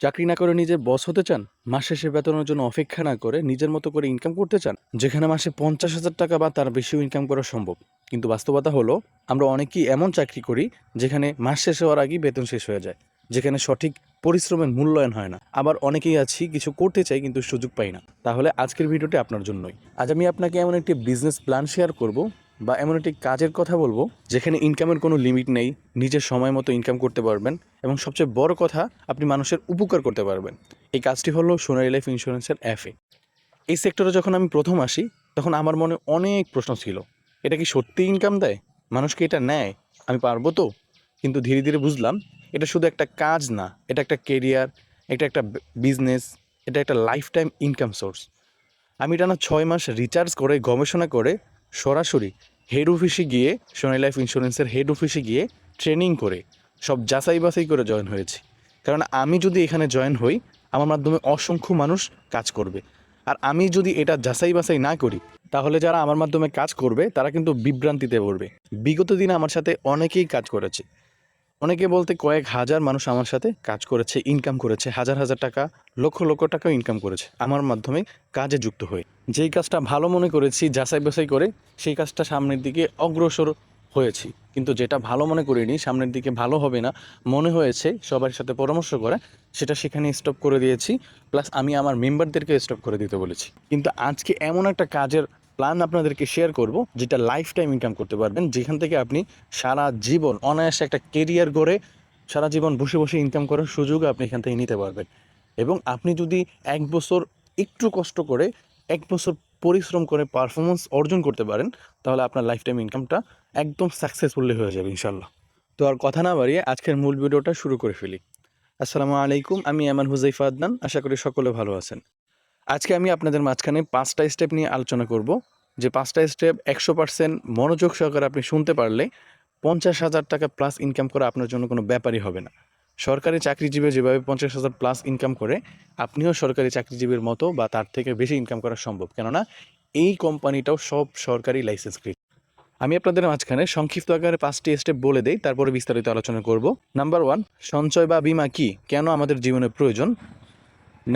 চাকরি না করে নিজের বস হতে চান? মাস শেষে বেতনের জন্য অপেক্ষা না করে নিজের মতো করে ইনকাম করতে চান? যেখানে মাসে ৫০,০০০ টাকা বা তার বেশিও ইনকাম করা সম্ভব। কিন্তু বাস্তবতা হলো আমরা অনেকেই এমন চাকরি করি যেখানে মাস শেষ হওয়ার আগেই বেতন শেষ হয়ে যায়। যেখানে সঠিক পরিশ্রমের মূল্যায়ন হয় না। আবার অনেকেই আছি কিছু করতে চাই কিন্তু সুযোগ পাই না। তাহলে আজকের ভিডিওটি আপনার জন্যই। আজ আমি আপনাকে এমন একটি বিজনেস প্ল্যান শেয়ার করব বা এমন একটি কাজের কথা বলবো যেখানে ইনকামের কোনো লিমিট নেই, নিজের সময় মতো ইনকাম করতে পারবেন এবং সবচেয়ে বড় কথা আপনি মানুষের উপকার করতে পারবেন। এই কাজটি হলো সোনালী লাইফ ইন্স্যুরেন্সের এফএ। এই সেক্টরে যখন আমি প্রথম আসি তখন আমার মনে অনেক প্রশ্ন ছিল। এটা কি সত্যি ইনকাম দেয়? মানুষ কি এটা নেয়? আমি পারবো তো? কিন্তু ধীরে ধীরে বুঝলাম এটা শুধু একটা কাজ না, এটা একটা কেরিয়ার, এটা একটা বিজনেস, এটা একটা লাইফ টাইম ইনকাম সোর্স। আমি টানা ৬ মাস রিচার্জ করে গবেষণা করে সরাসরি হেড অফিসে গিয়ে সোনালী লাইফ ইন্স্যুরেন্সের হেড অফিসে গিয়ে ট্রেনিং করে সব যাচাই বাছাই করে জয়েন হয়েছি। কারণ আমি যদি এখানে জয়েন হই আমার মাধ্যমে অসংখ্য মানুষ কাজ করবে। আর আমি যদি এটা যাচাই বাছাই না করি তাহলে যারা আমার মাধ্যমে কাজ করবে তারা কিন্তু বিভ্রান্তিতে পড়বে। বিগত দিনে আমার সাথে অনেকেই কাজ করেছে, অনেকে বলতে কয়েক হাজার মানুষ আমার সাথে কাজ করেছে, ইনকাম করেছে, হাজার হাজার টাকা, লক্ষ লক্ষ টাকাও ইনকাম করেছে আমার মাধ্যমে কাজে যুক্ত হয়ে। যেই কাজটা ভালো মনে করেছি যাচাই বাছাই করে সেই কাজটা সামনের দিকে অগ্রসর হয়েছি, কিন্তু যেটা ভালো মনে করিনি সামনের দিকে ভালো হবে না মনে হয়েছে সবার সাথে পরামর্শ করে সেটা সেখানে স্টপ করে দিয়েছি। প্লাস আমি আমার মেম্বারদেরকে স্টপ করে দিতে বলেছি। কিন্তু আজকে এমন একটা কাজের প্ল্যান আপনাদেরকে শেয়ার করব যেটা লাইফ টাইম ইনকাম করতে পারবেন, যেখান থেকে আপনি সারা জীবন অনায়াসে একটা কেরিয়ার গড়ে সারা জীবন বসে বসে ইনকাম করার সুযোগ আপনি এখান থেকে নিতে পারবেন। এবং আপনি যদি ১ বছর একটু কষ্ট করে ১ বছর পরিশ্রম করে পারফরমেন্স অর্জন করতে পারেন তাহলে আপনার লাইফ টাইম ইনকামটা একদম সাকসেসফুলি হয়ে যাবে ইনশাল্লাহ। তো আর কথা না বাড়িয়ে আজকের মূল ভিডিওটা শুরু করে ফেলি। আসসালামু আলাইকুম, আমি এমান হুজাইফা আদনান। আশা করি সকলে ভালো আছেন। আজকে আমি আপনাদের মাঝখানে ৫টা স্টেপ নিয়ে আলোচনা করব, যে ৫টা স্টেপ ১০০% মনোযোগ সহকারে আপনি শুনতে পারলে ৫০,০০০ টাকা প্লাস ইনকাম করা আপনার জন্য কোনো ব্যাপারই হবে না। সরকারি চাকরিজীবী যেভাবে ৫০,০০০ প্লাস ইনকাম করে আপনিও সরকারি চাকরিজীবীর মতো বা তার থেকে বেশি ইনকাম করা সম্ভব, কেননা এই কোম্পানিটাও সব সরকারি লাইসেন্সকৃত। আমি আপনাদের মাঝখানে সংক্ষিপ্ত আকারে ৫টি স্টেপ বলে দেই, তারপরে বিস্তারিত আলোচনা করব। নাম্বার 1, সঞ্চয় বা বীমা কি, কেন আমাদের জীবনে প্রয়োজন।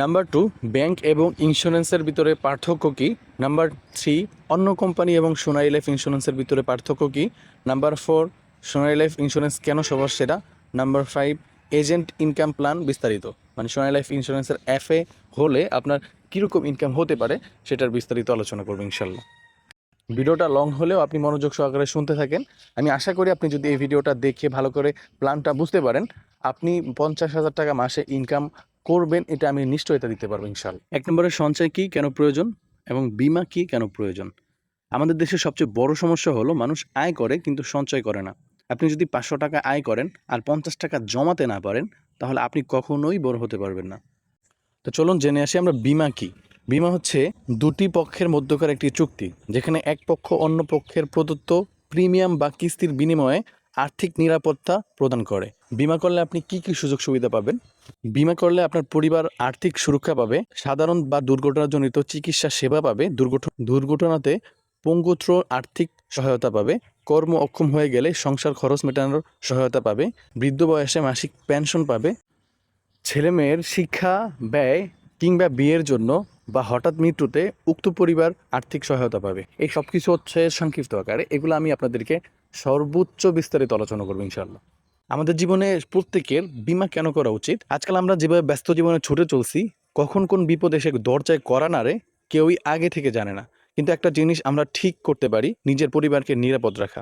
নাম্বার 2, ব্যাংক এবং ইন্স্যুরেন্সের ভিতরে পার্থক্য কী। নাম্বার 3, অন্য কোম্পানি এবং সোনালী লাইফ ইন্স্যুরেন্সের ভিতরে পার্থক্য কী। নাম্বার 4, সোনালী লাইফ ইন্স্যুরেন্স কেন সবার সেরা। নাম্বার 5, এজেন্ট ইনকাম প্ল্যান বিস্তারিত, মানে সোনালী লাইফ ইন্স্যুরেন্সের এফএ হলে আপনার কীরকম ইনকাম হতে পারে সেটার বিস্তারিত আলোচনা করবো ইনশাল্লাহ। ভিডিওটা লং হলেও আপনি মনোযোগ সহকারে শুনতে থাকেন। আমি আশা করি আপনি যদি এই ভিডিওটা দেখে ভালো করে প্ল্যানটা বুঝতে পারেন আপনি ৫০,০০০ টাকা মাসে ইনকাম করবেন, এটা আমি নিশ্চয়তা দিতে পারবো ইনশাল্লাহ। ১ নম্বরে সঞ্চয় কী, কেন প্রয়োজন, এবং বীমা কী, কেন প্রয়োজন। আমাদের দেশের সবচেয়ে বড় সমস্যা হলো মানুষ আয় করে কিন্তু সঞ্চয় করে না। আপনি যদি ৫০০ টাকা আয় করেন আর ৫০ টাকা জমাতে না পারেন তাহলে আপনি কখনোই বড় হতে পারবেন না। তো চলুন জেনে আসি আমরা বীমা কী। বীমা হচ্ছে দুটি পক্ষের মধ্যকার একটি চুক্তি, যেখানে এক পক্ষ অন্য পক্ষের প্রদত্ত প্রিমিয়াম বা কিস্তির বিনিময়ে আর্থিক নিরাপত্তা প্রদান করে। বীমা করলে আপনি কি কি সুযোগ সুবিধা পাবেন। বীমা করলে আপনার পরিবার আর্থিক সুরক্ষা পাবে, সাধারণ বা দুর্ঘটনাজনিত চিকিৎসা সেবা পাবে, দুর্ঘটনাতে পঙ্গুত্র আর্থিক সহায়তা পাবে, কর্ম অক্ষম হয়ে গেলে সংসার খরচ মেটানোর সহায়তা পাবে, বৃদ্ধ বয়সে মাসিক পেনশন পাবে, ছেলেমেয়ের শিক্ষা ব্যয় কিংবা বিয়ের জন্য বা হঠাৎ মৃত্যুতে উক্ত পরিবার আর্থিক সহায়তা পাবে। এই সব কিছু হচ্ছে সংক্ষিপ্ত আকারে, এগুলো আমি আপনাদেরকে সর্বোচ্চ বিস্তারিত আলোচনা করবো ইনশাআল্লাহ। আমাদের জীবনে প্রত্যেকের বীমা কেন করা উচিত। আজকাল আমরা যেভাবে ব্যস্ত জীবনে ছুটে চলছি, কখন কোন বিপদ এসে দরজায় কড়া নাড়ে কেউই আগে থেকে জানে না। কিন্তু একটা জিনিস আমরা ঠিক করতে পারি, নিজের পরিবারকে নিরাপদ রাখা।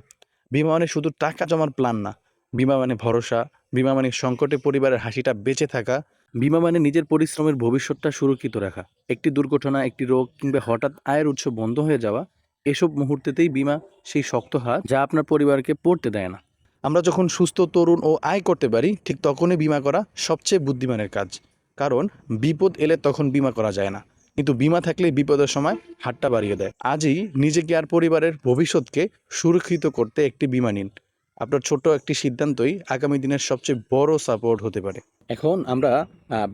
বীমা মানে শুধু টাকা জমার প্ল্যান না, বীমা মানে ভরসা, বীমা মানে সংকটে পরিবারের হাসিটা বেঁচে থাকা, বীমা মানে নিজের পরিশ্রমের ভবিষ্যৎটা সুরক্ষিত রাখা। একটি দুর্ঘটনা, একটি রোগ কিংবা হঠাৎ আয়ের উৎস বন্ধ হয়ে যাওয়া, এসব মুহূর্তেতেই বীমা সেই শক্ত হাত যা আপনার পরিবারকে পড়তে দেয় না। আমরা যখন সুস্থ, তরুণ ও আয় করতে পারি ঠিক তখনই বীমা করা সবচেয়ে বুদ্ধিমানের কাজ। কারণ বিপদ এলে তখন বীমা করা যায় না, কিন্তু বীমা থাকলে বিপদের সময় হাতটা বাড়িয়ে দেয়। আজই নিজেকে আর পরিবারের ভবিষ্যৎকে সুরক্ষিত করতে একটি বীমা নিন। আপনার ছোট একটি সিদ্ধান্তই আগামী দিনের সবচেয়ে বড় সাপোর্ট হতে পারে। এখন আমরা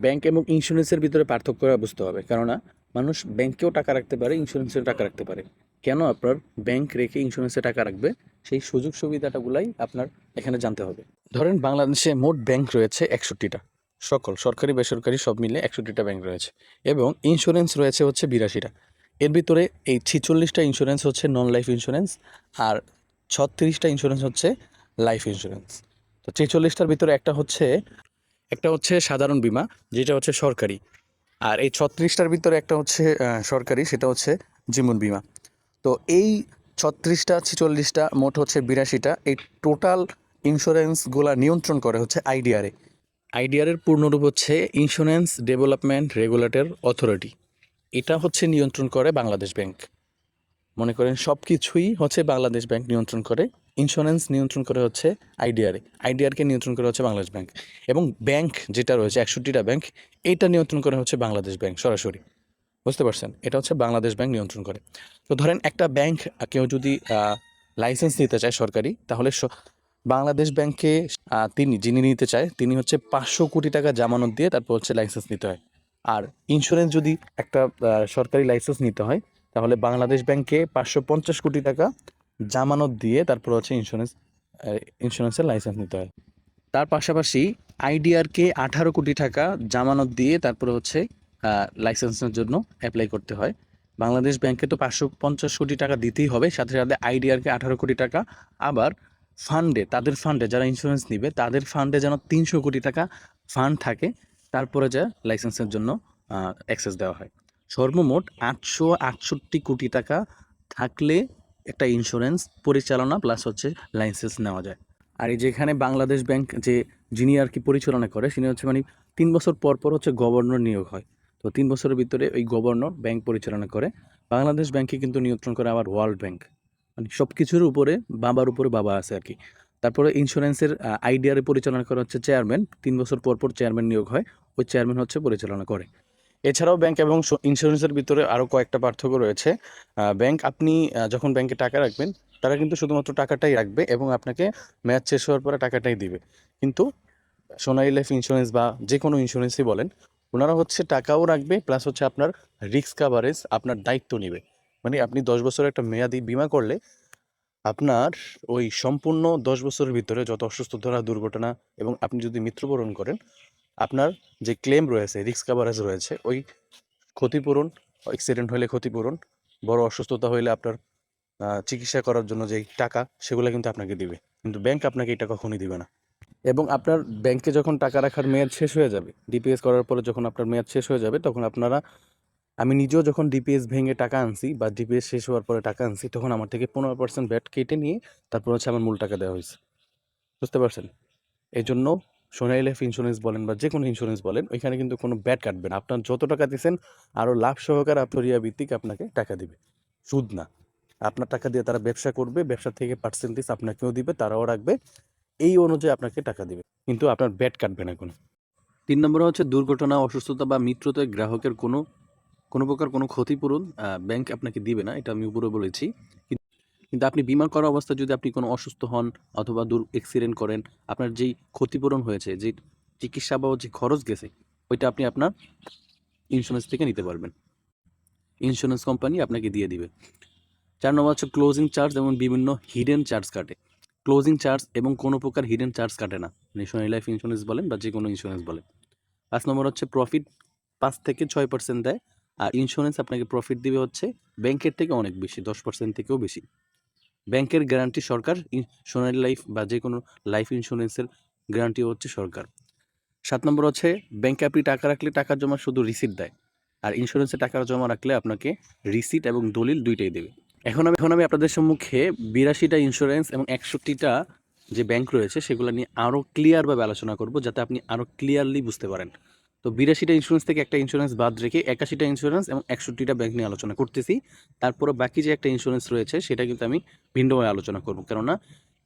ব্যাংক এবং ইন্স্যুরেন্সের ভিতরে পার্থক্য বুঝতে হবে, কেননা মানুষ ব্যাংকেও টাকা রাখতে পারে, ইন্স্যুরেন্সেও টাকা রাখতে পারে। কেন আপনার ব্যাংক রেখে ইন্স্যুরেন্সে টাকা রাখবে সেই সুযোগ সুবিধাটাগুলাই আপনার এখানে জানতে হবে। ধরেন বাংলাদেশে মোট ব্যাংক রয়েছে ৬১টা। সকল সরকারি বেসরকারি সব মিলে 61টা ব্যাংক রয়েছে এবং ইন্স্যুরেন্স রয়েছে হচ্ছে 82টা। এর ভিতরে এই 46টা ইন্স্যুরেন্স হচ্ছে নন লাইফ ইন্স্যুরেন্স আর 36টা ইন্স্যুরেন্স হচ্ছে লাইফ ইন্স্যুরেন্স। তো 46টার ভিতরে একটা হচ্ছে সাধারণ বীমা, যেটা হচ্ছে সরকারি। আর এই 36টার ভিতরে একটা হচ্ছে সরকারি, সেটা হচ্ছে জীবন বীমা। তো এই 36টা 46টা মোট হচ্ছে 82টা। এই টোটাল ইন্স্যুরেন্সগুলা নিয়ন্ত্রণ করে হচ্ছে আইডিআরএ। আইডিআরের পূর্ণরূপ হচ্ছে ইন্স্যুরেন্স ডেভেলপমেন্ট রেগুলেটর অথরিটি। এটা হচ্ছে নিয়ন্ত্রণ করে বাংলাদেশ ব্যাংক। মনে করেন সব কিছুই হচ্ছে বাংলাদেশ ব্যাংক নিয়ন্ত্রণ করে। ইন্স্যুরেন্স নিয়ন্ত্রণ করে হচ্ছে আইডিআরএ, আইডিআরকে নিয়ন্ত্রণ করে হচ্ছে বাংলাদেশ ব্যাংক, এবং ব্যাংক যেটা রয়েছে 61টা ব্যাংক, এইটা নিয়ন্ত্রণ করে হচ্ছে বাংলাদেশ ব্যাংক সরাসরি। বুঝতে পারছেন? এটা হচ্ছে বাংলাদেশ ব্যাংক নিয়ন্ত্রণ করে। তো ধরেন একটা ব্যাংক কেউ যদি লাইসেন্স নিতে চায় সরকারি, তাহলে বাংলাদেশ ব্যাংকে যিনি নিতে চায় তিনি হচ্ছে 500 কোটি টাকা জামানত দিয়ে তারপর হচ্ছে লাইসেন্স নিতে হয়। আর ইন্স্যুরেন্স যদি একটা সরকারি লাইসেন্স নিতে হয়, তাহলে বাংলাদেশ ব্যাংকে 550 কোটি টাকা জামানত দিয়ে তারপর হচ্ছে ইন্স্যুরেন্সের লাইসেন্স নিতে হয়। তার পাশাপাশি আইডিআরকে 18 কোটি টাকা জামানত দিয়ে তারপরে হচ্ছে লাইসেন্সের জন্য অ্যাপ্লাই করতে হয়। বাংলাদেশ ব্যাংকে তো 550 কোটি টাকা দিতেই হবে, সাথে সাথে আইডিআরকে 18 কোটি টাকা। আবার তাদের ফান্ডে যারা ইন্স্যুরেন্স নিবে তাদের ফান্ডে যেন 300 কোটি টাকা ফান্ড থাকে, তারপরে যা লাইসেন্সের জন্য অ্যাক্সেস দেওয়া হয়। সর্বমোট 868 কোটি টাকা থাকলে একটা ইন্স্যুরেন্স পরিচালনা প্লাস হচ্ছে লাইসেন্স নেওয়া যায়। আর এই যেখানে বাংলাদেশ ব্যাংক যিনি আর কি পরিচালনা করে, তিনি হচ্ছে 3 বছর পর পর হচ্ছে গভর্নর নিয়োগ হয়। তো 3 বছরের ভিতরে ওই গভর্নর ব্যাংক পরিচালনা করে। বাংলাদেশ ব্যাংকে কিন্তু নিয়ন্ত্রণ করে আবার ওয়ার্ল্ড ব্যাংক। সব কিছুর উপরে বাবা আছে আর কি। তারপরে ইন্স্যুরেন্সের আইডিআর পরিচালনা করা হচ্ছে চেয়ারম্যান। 3 বছর পর পর চেয়ারম্যান নিয়োগ হয়, ওই চেয়ারম্যান হচ্ছে পরিচালনা করে। এছাড়াও ব্যাংক এবং ইন্স্যুরেন্সের ভিতরে আরও কয়েকটা পার্থক্য রয়েছে। ব্যাংক, আপনি যখন ব্যাংকে টাকা রাখবেন, তারা কিন্তু শুধুমাত্র টাকাটাই রাখবে এবং আপনাকে মেয়াদ শেষ হওয়ার পরে টাকাটাই দিবে। কিন্তু সোনালী লাইফ ইন্স্যুরেন্স বা যে কোনো ইন্স্যুরেন্সই বলেন, ওনারা হচ্ছে টাকাও রাখবে প্লাস হচ্ছে আপনার রিস্ক কাভারেজ, আপনার দায়িত্ব নেবে। আপনি 10 বছরের একটা মেয়াদি বিমা করলে আপনার ওই সম্পূর্ণ 10 বছরের ভিতরে যত অসুস্থতা, দুর্ঘটনা এবং আপনি যদি মৃত্যুবরণ করেন, আপনার যে ক্লেম রয়েছে, রিস্ক কাভারেজ রয়েছে, ওই ক্ষতিপূরণ, অ্যাক্সিডেন্ট হলে ক্ষতিপূরণ, বড় অসুস্থতা হইলে আপনার চিকিৎসা করার জন্য যেই টাকা, সেগুলো কিন্তু আপনাকে দিবে। কিন্তু ব্যাংক আপনাকে এটা কখনই দিবে না। এবং আপনার ব্যাংকে যখন টাকা রাখার মেয়াদ শেষ হয়ে যাবে, ডিপিএস করার পরে যখন আপনার মেয়াদ শেষ হয়ে যাবে, তখন আমি নিজেও যখন ডিপিএস ভেঙে টাকা আনছি বা ডিপিএস শেষ হওয়ার পরে টাকা আনছি, তখন আমার থেকে 15% ভ্যাট কেটে নিয়ে তারপর হচ্ছে আমার মূল টাকা দেওয়া হয়েছে। বুঝতে পারছেন? এই জন্য সোনালী লাইফ ইন্স্যুরেন্স বলেন বা যে কোনো ইন্স্যুরেন্স বলেন, ওইখানে কিন্তু কোনো ব্যাট কাটবে না। আপনার যত টাকা দিচ্ছেন আরও লাভ সহকারে আপনার ভিত্তিক আপনাকে টাকা দিবে, সুদ না। আপনার টাকা দিয়ে তারা ব্যবসা করবে, ব্যবসা থেকে পার্সেন্টেজ আপনাকেও দিবে, তারাও রাখবে, এই অনুযায়ী আপনাকে টাকা দিবে, কিন্তু আপনার ব্যাট কাটবে না কোনো। 3 নম্বরে হচ্ছে দুর্ঘটনা, অসুস্থতা বা মৃত্যুতে গ্রাহকের কোনো প্রকার কোনো ক্ষতিপূরণ ব্যাংক আপনাকে দিবে না, এটা আমি উপরে বলেছি। কিন্তু আপনি বিমা করা অবস্থায় যদি আপনি কোনো অসুস্থ হন অথবা অ্যাক্সিডেন্ট করেন, আপনার যেই ক্ষতিপূরণ হয়েছে, যে চিকিৎসা বা যে খরচ গেছে, ওইটা আপনি আপনার ইন্স্যুরেন্স থেকে নিতে পারবেন। ইন্স্যুরেন্স কোম্পানি আপনাকে দিয়ে দিবে। 4 নম্বর হচ্ছে ক্লোজিং চার্জ এবং বিভিন্ন হিডেন চার্জ কাটে। ক্লোজিং চার্জ এবং কোনো প্রকার হিডেন চার্জ কাটে না, সোনালী লাইফ ইন্স্যুরেন্স বলেন বা যে কোনো ইন্স্যুরেন্স বলেন। 5 নম্বর হচ্ছে প্রফিট 5 থেকে 6% দেয়। আর ইন্স্যুরেন্স আপনাকে প্রফিট দিবে হচ্ছে ব্যাংকের থেকে অনেক বেশি, 10% থেকেও বেশি। ব্যাংকের গ্যারান্টি সরকার, সোনালী লাইফ বা যে কোনো লাইফ ইন্স্যুরেন্সের গ্যারান্টি হচ্ছে সরকার। 7 নম্বর হচ্ছে ব্যাংকে আপনি টাকা রাখলে টাকা জমা শুধু রিসিট দেয়, আর ইন্স্যুরেন্সে টাকা জমা রাখলে আপনাকে রিসিট এবং দলিল দুইটাই দেবে। এখন আমি আপনাদের সম্মুখে 82টা ইন্স্যুরেন্স এবং 61টা যে ব্যাংক রয়েছে সেগুলো নিয়ে আরও ক্লিয়ারভাবে আলোচনা করব, যাতে আপনি আরও ক্লিয়ারলি বুঝতে পারেন। তো 82টা ইন্স্যুরেন্স থেকে একটা ইন্স্যুরেন্স বাদ রেখে 81টা ইন্স্যুরেন্স এবং 61টা ব্যাংক নিয়ে আলোচনা করতেছি। তারপরে বাকি যে একটা ইন্স্যুরেন্স রয়েছে সেটা কিন্তু আমি ভিন্নভাবে আলোচনা করব, কেননা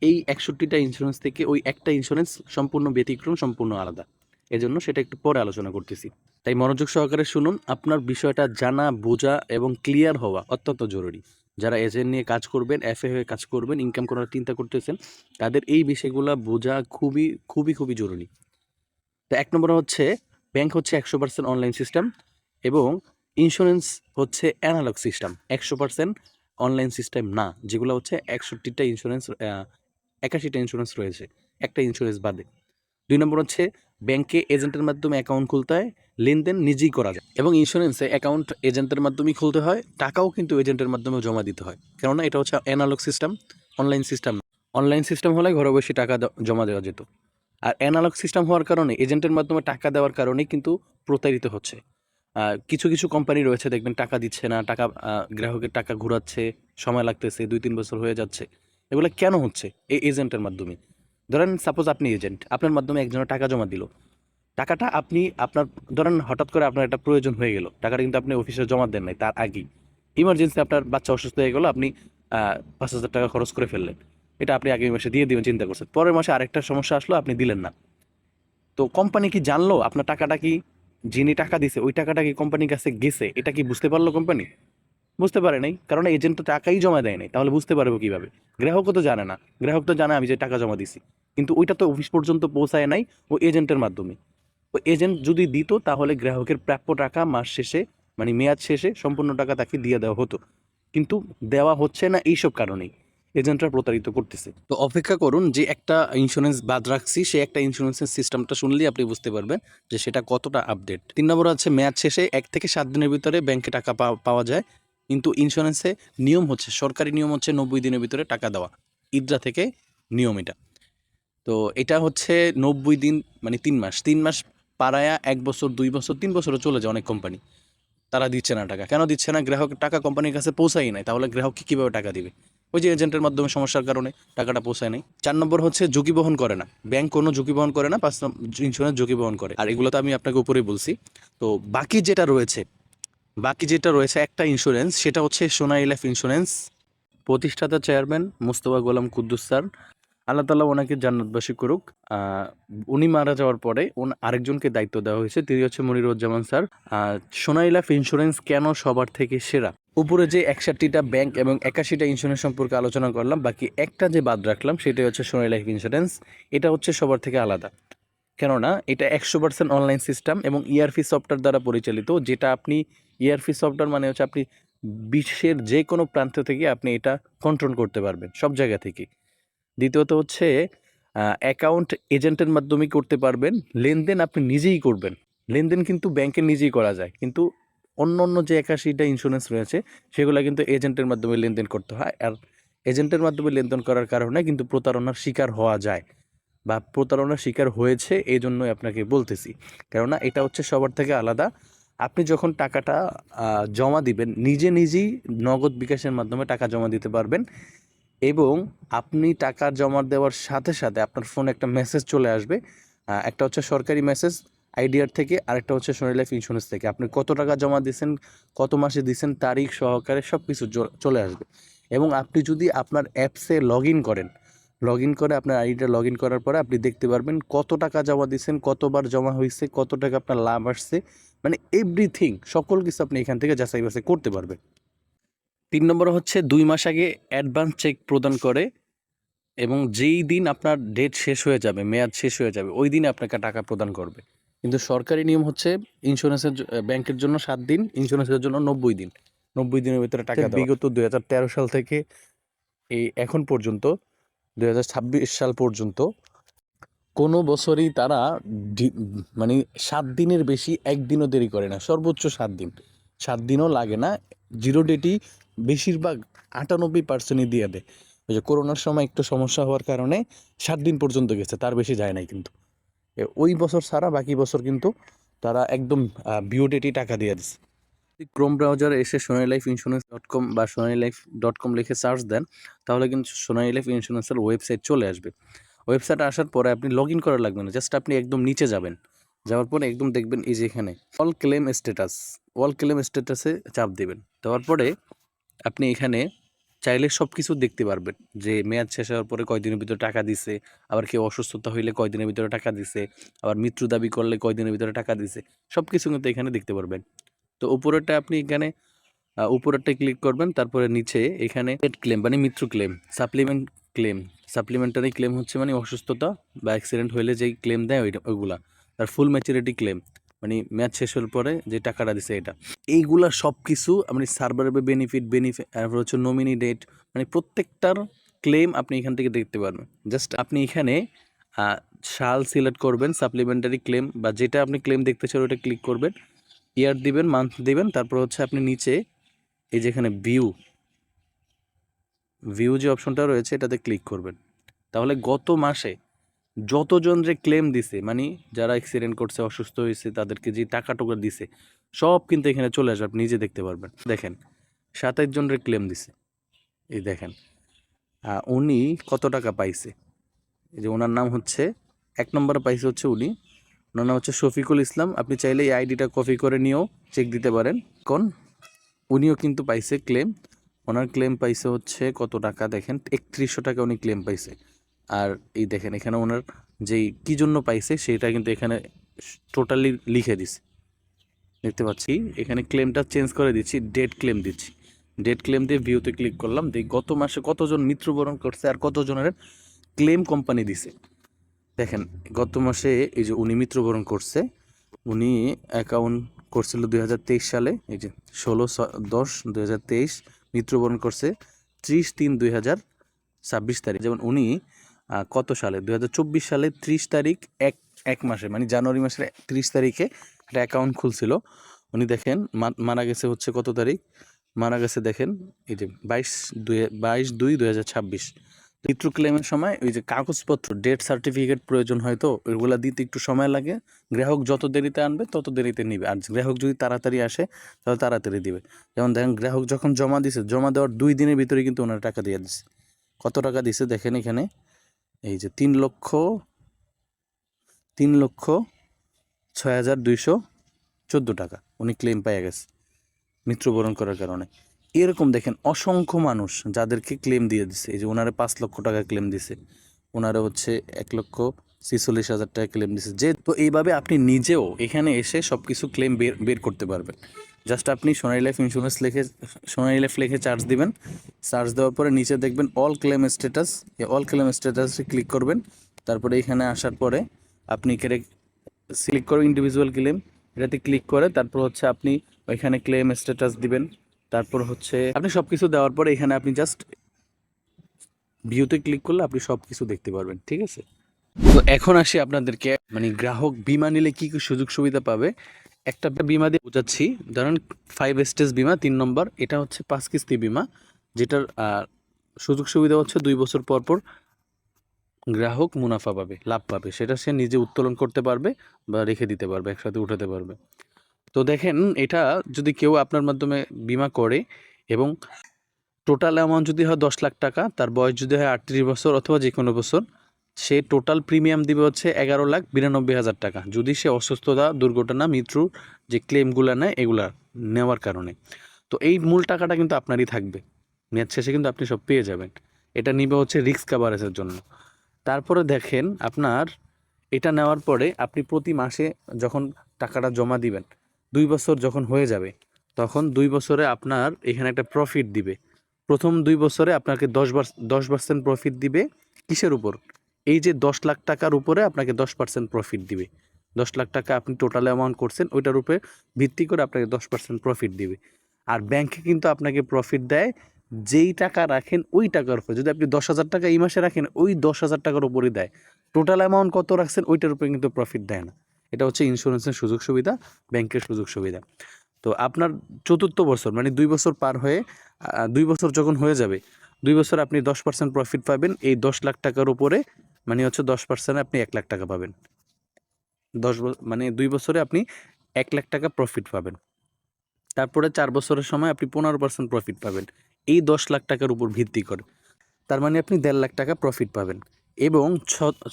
এই 61টা ইন্স্যুরেন্স থেকে ওই একটা ইন্স্যুরেন্স সম্পূর্ণ ব্যতিক্রম, সম্পূর্ণ আলাদা। এজন্য সেটা একটু পরে আলোচনা করতেছি। তাই মনোযোগ সহকারে শুনুন। আপনার বিষয়টা জানা, বোঝা এবং ক্লিয়ার হওয়া অত্যন্ত জরুরি। যারা এজেন্ট নিয়ে কাজ করবেন, এফএ হয়ে কাজ করবেন, ইনকাম করার চিন্তা করতেছেন, তাদের এই বিষয়গুলো বোঝা খুবই খুবই খুবই জরুরি। তো 1 নম্বরে হচ্ছে ব্যাংক হচ্ছে 100% অনলাইন সিস্টেম এবং ইন্স্যুরেন্স হচ্ছে অ্যানালগ সিস্টেম, 100% অনলাইন সিস্টেম না, যেগুলো হচ্ছে 81টা ইন্স্যুরেন্স রয়েছে, একটা ইন্স্যুরেন্স বাদে। 2 নম্বর হচ্ছে ব্যাংকে এজেন্টের মাধ্যমে অ্যাকাউন্ট খুলতে হয়, লেনদেন নিজেই করা যায়। এবং ইন্স্যুরেন্সে অ্যাকাউন্ট এজেন্টের মাধ্যমেই খুলতে হয়, টাকাও কিন্তু এজেন্টের মাধ্যমে জমা দিতে হয়, কেননা এটা হচ্ছে analog system, online system. Online system হলে ঘরে বসে টাকা জমা দেওয়া যেত। আর অ্যানালগ সিস্টেম হওয়ার কারণে এজেন্টের মাধ্যমে টাকা দেওয়ার কারণেই কিন্তু প্রতারিত হচ্ছে। কিছু কিছু কোম্পানি রয়েছে দেখবেন টাকা দিচ্ছে না, টাকা গ্রাহকের টাকা ঘোরাচ্ছে, সময় লাগতেছে, 2-3 বছর হয়ে যাচ্ছে। এগুলো কেন হচ্ছে? এই এজেন্টের মাধ্যমে। ধরেন সাপোজ আপনি এজেন্ট, আপনার মাধ্যমে একজনের টাকা জমা দিল, টাকাটা আপনি আপনার ধরেন হঠাৎ করে আপনার একটা প্রয়োজন হয়ে গেল, টাকাটা কিন্তু আপনি অফিসে জমা দেন নাই, তার আগেই ইমার্জেন্সি আপনার বাচ্চা অসুস্থ হয়ে গেল, আপনি 5,000 টাকা খরচ করে ফেললেন, এটা আপনি আগামী মাসে দিয়ে দিবেন চিন্তা করছেন, পরের মাসে আরেকটা সমস্যা আসলো, আপনি দিলেন না। তো কোম্পানি কি জানলো আপনার টাকাটা কি, যিনি টাকা দিছে ওই টাকাটা কি কোম্পানির কাছে গেছে, এটা কি বুঝতে পারলো কোম্পানি? বুঝতে পারে নাই, কারণ এজেন্ট তো টাকাই জমা দেয় নাই, তাহলে বুঝতে পারবো কিভাবে? গ্রাহকও তো জানে না, গ্রাহক তো জানে আমি যে টাকা জমা দিছি, কিন্তু ওইটা তো অফিস পর্যন্ত পৌঁছায় নাই, ও এজেন্টের মাধ্যমে। ও এজেন্ট যদি দিত তাহলে গ্রাহকের প্রাপ্য টাকা মাস শেষে মানে মেয়াদ শেষে সম্পূর্ণ টাকা তাকে দিয়ে দেওয়া হতো, কিন্তু দেওয়া হচ্ছে না এইসব কারণেই এজেন্টরা প্রতারিত করতেছে। তো অপেক্ষা করুন, যে একটা ইন্স্যুরেন্স বাদ রাখছি সে একটা ইন্স্যুরেন্সের সিস্টেমটা শুনলেই আপনি বুঝতে পারবেন যে সেটা কতটা আপডেট। 3 নম্বর হচ্ছে মেয়াদ শেষে 1 থেকে 7 দিনের ভিতরে ব্যাংকে টাকা পাওয়া যায়, কিন্তু ইন্স্যুরেন্সে নিয়ম হচ্ছে, সরকারি নিয়ম হচ্ছে 90 দিনের ভিতরে টাকা দেওয়া, ইদ্রা থেকে নিয়ম এটা। তো এটা হচ্ছে 90 দিন মানে 3 মাস, 3 মাস পাড়ায়া 1 বছর 2 বছর 3 বছরও চলে যায় অনেক কোম্পানি, তারা দিচ্ছে না টাকা। কেন দিচ্ছে না? গ্রাহকের টাকা কোম্পানির কাছে পৌঁছাই নাই, তাহলে গ্রাহককে কীভাবে টাকা দিবে? ওই যে এজেন্টের মাধ্যমে সমস্যার কারণে টাকাটা পৌঁছায় নাই। 4 নম্বর হচ্ছে ঝুঁকি বহন করে না, ব্যাংক কোনো ঝুঁকি বহন করে না, 5 ইন্স্যুরেন্স ঝুঁকি বহন করে, আর এগুলো তো আমি আপনাকে উপরেই বলছি। তো বাকি যেটা রয়েছে একটা ইন্স্যুরেন্স, সেটা হচ্ছে সোনালী লাইফ ইন্স্যুরেন্স। প্রতিষ্ঠাতা চেয়ারম্যান মোস্তফা গোলাম কুদ্দুস স্যার, আল্লাহ তাআলা ওনাকে জান্নাতবাসী করুক। উনি মারা যাওয়ার পরে আরেকজনকে দায়িত্ব দেওয়া হয়েছে, তিনি হচ্ছে মনিরুজ্জামান স্যার। সোনালী লাইফ ইন্স্যুরেন্স কেন সবার থেকে সেরা? উপরে যে 61টা ব্যাংক এবং 81টা ইন্স্যুরেন্স সম্পর্কে আলোচনা করলাম, বাকি একটা যে বাদ রাখলাম সেটাই হচ্ছে সোনালী লাইফ ইন্স্যুরেন্স। এটা হচ্ছে সবার থেকে আলাদা, কেননা এটা 100% অনলাইন সিস্টেম এবং ইআরপি সফটওয়্যার দ্বারা পরিচালিত, যেটা আপনি ইআরপি সফটওয়্যার মানে হচ্ছে আপনি বিশ্বের যে কোনো প্রান্ত থেকে আপনি এটা কন্ট্রোল করতে পারবেন, সব জায়গা থেকে। দ্বিতীয়ত হচ্ছে অ্যাকাউন্ট এজেন্টের মাধ্যমেই করতে পারবেন, লেনদেন আপনি নিজেই করবেন। লেনদেন কিন্তু ব্যাংকের নিজেই করা যায়, কিন্তু অন্য যে 81টা ইন্স্যুরেন্স রয়েছে সেগুলো কিন্তু এজেন্টের মাধ্যমে লেনদেন করতে হয়, আর এজেন্টের মাধ্যমে লেনদেন করার কারণে কিন্তু প্রতারণার শিকার হওয়া যায় বা প্রতারণার শিকার হয়েছে, এই জন্যই আপনাকে বলতেছি। কেননা এটা হচ্ছে সবার থেকে আলাদা। আপনি যখন টাকাটা জমা দিবেন, নিজেই নগদ বিকাশের মাধ্যমে টাকা জমা দিতে পারবেন, এবং আপনি টাকা জমা দেওয়ার সাথে সাথে আপনার ফোনে একটা মেসেজ চলে আসবে। একটা হচ্ছে সরকারি মেসেজ আইডিআর থেকে, আরেকটা হচ্ছে সোনালী লাইফ ইন্স্যুরেন্স থেকে। আপনি কত টাকা জমা দিয়েছেন, কত মাসে দিয়েছেন, তারিখ সহকারে সব কিছু চলে আসবে। এবং আপনি যদি আপনার অ্যাপসে লগ ইন করে আপনার আইডিটা লগ ইন করার পরে আপনি দেখতে পারবেন কত টাকা জমা দিয়েছেন, কতবার জমা হয়েছে, কত টাকা আপনার লাভ আসছে, মানে এভরিথিং, সকল কিছু আপনি এখান থেকে যাচাই বাছাই করতে পারবেন। 3 নম্বর হচ্ছে 2 মাস আগে অ্যাডভান্স চেক প্রদান করে, এবং যেই দিন আপনার ডেট শেষ হয়ে যাবে, মেয়াদ শেষ হয়ে যাবে, ওই দিনে আপনাকে টাকা প্রদান করবে। কিন্তু সরকারি নিয়ম হচ্ছে ইন্স্যুরেন্সের ব্যাংকের জন্য 7 দিন, ইন্স্যুরেন্সের জন্য 90 দিন, 90 দিনের ভিতরে টাকা দেওয়া। বিগত 2013 সাল থেকে এই এখন পর্যন্ত 2026 সাল পর্যন্ত কোনো বছরই তারা মানে 7 দিনের বেশি একদিনও দেরি করে না, সর্বোচ্চ 7 দিন, 7 দিনও লাগে না। জিরো ডেটই বেশিরভাগ 98%ই দিয়ে দেয়। ওই যে করোনার সময় একটু সমস্যা হওয়ার কারণে 7 দিন পর্যন্ত গেছে, তার বেশি যায় নাই। কিন্তু ওই বছর ছাড়া বাকি বছর কিন্তু তারা একদম বিও ডেটই টাকা দিয়ে দিচ্ছে। ক্রোম ব্রাউজারে এসে sonalife-insurance.com বা sonalife.com লিখে সার্চ দেন, তাহলে কিন্তু সোনালী লাইফ ইন্স্যুরেন্সের ওয়েবসাইট চলে আসবে। ওয়েবসাইটে আসার পরে আপনি লগ ইন করা লাগবে না, জাস্ট আপনি একদম নিচে যাবেন, যাওয়ার পরে একদম দেখবেন এই যে এখানে অল ক্লেম স্ট্যাটাসে চাপ দেবেন। দেওয়ার পরে আপনি এখানে চাইলে সব কিছু দেখতে পারবেন, যে মেয়াদ শেষ হওয়ার পরে কয়দিনের ভিতরে টাকা দিছে, আবার কেউ অসুস্থতা হইলে কয়দিনের ভিতরে টাকা দিছে, আবার মৃত্যু দাবি করলে কয়দিনের ভিতরে টাকা দিছে, সব কিছু কিন্তু এখানে দেখতে পারবেন। তো উপরেরটা আপনি এখানে উপরেরটায় ক্লিক করবেন, তারপরে নিচে এখানে ক্লেম মানে মৃত্যু ক্লেম, সাপ্লিমেন্টারি ক্লেম হচ্ছে মানে অসুস্থতা বা অ্যাক্সিডেন্ট হইলে যেই ক্লেম দেয় ওইগুলা। আর ফুল ম্যাচুরিটি ক্লেম মানে মেয়াদ শেষ হওয়ার পরে যে টাকাটা দিছে এটা, এইগুলা সব কিছু আপনি সার্ভারের বেনিফিট, তারপর হচ্ছে নমিনি ডেট, মানে প্রত্যেকটার ক্লেম আপনি এখান থেকে দেখতে পারবেন। জাস্ট আপনি এখানে সাল সিলেক্ট করবেন, সাপ্লিমেন্টারি ক্লেম বা যেটা আপনি ক্লেম দেখতে চান ওটা ক্লিক করবেন, ইয়ার দিবেন, মান্থ দিবেন, তারপর হচ্ছে আপনি নিচে এই যেখানে ভিউ যে অপশনটা রয়েছে এটাতে ক্লিক করবেন। তাহলে গত মাসে যতজন যে ক্লেম দিছে, মানে যারা অ্যাক্সিডেন্ট করছে, অসুস্থ হয়েছে, তাদেরকে যে টাকা টোকা দিছে সব কিন্তু এখানে চলে আসবে, আপনি নিজে দেখতে পারবেন। দেখেন 27 জনের ক্লেম দিছে, এই দেখেন উনি কত টাকা পাইছে। এই যে ওনার নাম হচ্ছে 1 নম্বরে পাইছে হচ্ছে ওনার নাম হচ্ছে শফিকুল ইসলাম। আপনি চাইলে এই আইডিটা কপি করে নিয়েও চেক দিতে পারেন। উনিও কিন্তু পাইছে ক্লেম, ওনার ক্লেম পাইছে হচ্ছে কত টাকা দেখেন, 3100 টাকা উনি ক্লেম পাইছে। আর এই দেখেন এখানে ওনার যেই কী জন্য পাইছে সেটা কিন্তু এখানে টোটালি লিখে দিছে, দেখতে পাচ্ছি। এখানে ক্লেমটা চেঞ্জ করে দিচ্ছি, ডেট ক্লেম দিচ্ছি, ডেট ক্লেম দিয়ে ভিউতে ক্লিক করলাম, দেখি গত মাসে কতজন মৃত্যুবরণ করছে আর কতজনের ক্লেম কোম্পানি দিছে। দেখেন গত মাসে এই যে উনি মৃত্যুবরণ করছে, উনি অ্যাকাউন্ট করছিল 2023 সালে, এই যে 16/10/2023 মৃত্যুবরণ করছে 30/3/2026 তারিখ। যেমন উনি কত সালে 2024 সালে 30 তারিখ এক মাসে মানে জানুয়ারি মাসের 30 তারিখে একটা অ্যাকাউন্ট খুলছিল। উনি দেখেন মারা গেছে হচ্ছে কত তারিখ, মারা গেছে দেখেন এই যে 22/2/2026। মৃত্যু ক্লেমের সময় ওই যে কাগজপত্র ডেথ সার্টিফিকেট প্রয়োজন হয়, তো ওইগুলা দিতে একটু সময় লাগে। গ্রাহক যত দেরিতে আনবে তত দেরিতে নিবে, আর গ্রাহক যদি তাড়াতাড়ি আসে তাহলে তাড়াতাড়ি দিবে। যেমন দেখেন গ্রাহক যখন জমা দিছে, জমা দেওয়ার 2 দিনের ভিতরে কিন্তু ওনারা টাকা দিয়ে দিছে। কত টাকা দিছে দেখেন এখানে, এই যে 3,06,214 টাকা উনি ক্লেম পেয়ে গেছে মৃত্যুবরণ করার কারণে। এরকম দেখেন অসংখ্য মানুষ যাদেরকে ক্লেম দিয়ে দিছে। এই যে ওনারে 5 লক্ষ টাকা ক্লেম দিছে, ওনারা হচ্ছে 1,46,000 টাকা ক্লেম দিছে। যে তো এইভাবে আপনি নিজেও এখানে এসে সব কিছু ক্লেম বের করতে পারবেন। জাস্ট আপনি সোনালী লাইফ ইন্স্যুরেন্স সোনালী লাইফ লিখে চার্জ দিবেন, চার্জ দেওয়ার পরে নিচে দেখবেন অল ক্লেম স্ট্যাটাস, এই অল ক্লেম স্ট্যাটাসে ক্লিক করবেন। তারপরে এখানে আসার পরে আপনি সিলেক্ট করবেন ইন্ডিভিজুয়াল ক্লেম, এটাতে ক্লিক করে তারপর হচ্ছে আপনি ওইখানে ক্লেম স্ট্যাটাস দিবেন। তারপর হচ্ছে আপনি সব কিছু দেওয়ার পরে এখানে আপনি জাস্ট ভিউতে ক্লিক করলে আপনি সব কিছু দেখতে পারবেন, ঠিক আছে। তো এখন আসি আপনাদেরকে মানে গ্রাহক বিমা নিলে কী কী সুযোগ সুবিধা পাবে একটা বিমা দিয়ে বোঝাচ্ছি। ধরেন 5 স্টেজ বিমা 3 নম্বর, এটা হচ্ছে 5 কিস্তি বিমা, যেটার সুযোগ সুবিধা হচ্ছে 2 বছর পর পর গ্রাহক মুনাফা পাবে, লাভ পাবে, সেটা সে নিজে উত্তোলন করতে পারবে বা রেখে দিতে পারবে, একসাথে উঠাতে পারবে। তো দেখেন এটা যদি কেউ আপনার মাধ্যমে বিমা করে এবং টোটাল অ্যামাউন্ট যদি হয় 10 লাখ টাকা, তার বয়স যদি হয় 38 বছর অথবা যে কোনো বছর, সে টোটাল প্রিমিয়াম দিবে হচ্ছে 11,92,000 টাকা, যদি সে অসুস্থতা, দুর্ঘটনা, মৃত্যুর যে ক্লেমগুলো নেয় এগুলা নেওয়ার কারণে। তো এই মূল টাকাটা কিন্তু আপনারই থাকবে, মেয়াদ শেষে কিন্তু আপনি সব পেয়ে যাবেন। এটা নিবে হচ্ছে রিস্ক কাভারেজের জন্য। তারপরে দেখেন আপনার এটা নেওয়ার পরে আপনি প্রতি মাসে যখন টাকাটা জমা দিবেন, 2 বছর যখন হয়ে যাবে তখন 2 বছরে আপনার এখানে একটা প্রফিট দিবে। প্রথম 2 বছরে আপনাকে 10% প্রফিট দিবে। কিসের উপর? এই যে 10 লাখ টাকার উপরে আপনাকে 10% প্রফিট দিবে। 10 লাখ টাকা আপনি টোটাল অ্যামাউন্ট করছেন, ওইটার উপরে ভিত্তি করে আপনাকে 10% প্রফিট দিবে। আর ব্যাংকে কিন্তু আপনাকে প্রফিট দেয় যেই টাকা রাখেন ওই টাকার উপরে। যদি আপনি 10,000 টাকা এই মাসে রাখেন, ওই 10,000 টাকার উপরই দেয়। টোটাল অ্যামাউন্ট কত রাখছেন ওইটার উপরে কিন্তু প্রফিট দেয় না। এটা হচ্ছে ইন্স্যুরেন্সের সুযোগ সুবিধা, ব্যাংকের সুযোগ সুবিধা। তো আপনার 4র্থ বছর মানে 2 বছর পার হয়ে 2 বছর যখন হয়ে যাবে, 2 বছর আপনি 10% প্রফিট পাবেন এই 10 লাখ টাকার উপরে, মানে হচ্ছে 10% আপনি 1 লাখ টাকা পাবেন। মানে 2 বছরে আপনি 1 লাখ টাকা প্রফিট পাবেন। তারপরে 4 বছরের সময় আপনি 15% প্রফিট পাবেন এই 10 লাখ টাকার উপর ভিত্তি করে। তার মানে আপনি 1.5 লাখ টাকা প্রফিট পাবেন। এবং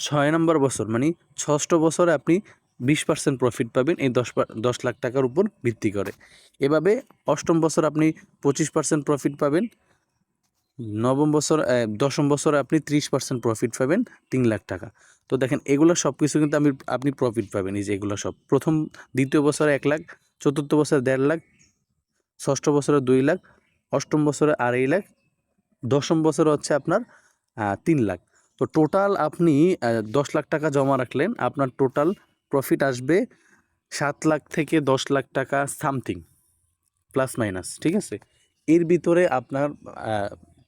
6 নম্বর বছর মানে 6ষ্ঠ বছরে আপনি 20% প্রফিট পাবেন এই 10 লাখ টাকার উপর ভিত্তি করে। এভাবে 8ম বছর আপনি 25% প্রফিট পাবেন। 9ম বছর 10ম বছরে আপনি 30% প্রফিট পাবেন 3 লাখ টাকা। তো দেখেন এগুলো সব কিছু কিন্তু আপনি প্রফিট পাবেন, এই যে এগুলো সব প্রথম 2য় বছরে 1 লাখ, 4র্থ বছরে 1.5 লাখ, 6ষ্ঠ বছরে 2 লাখ, 8ম বছরে 2.5 লাখ, 10ম বছরে হচ্ছে আপনার 3 লাখ। তো টোটাল আপনি 10 লাখ টাকা জমা রাখলেন, আপনার টোটাল প্রফিট আসবে 7 লাখ থেকে 10 লাখ টাকা সামথিং প্লাস মাইনাস, ঠিক আছে। এর ভিতরে আপনার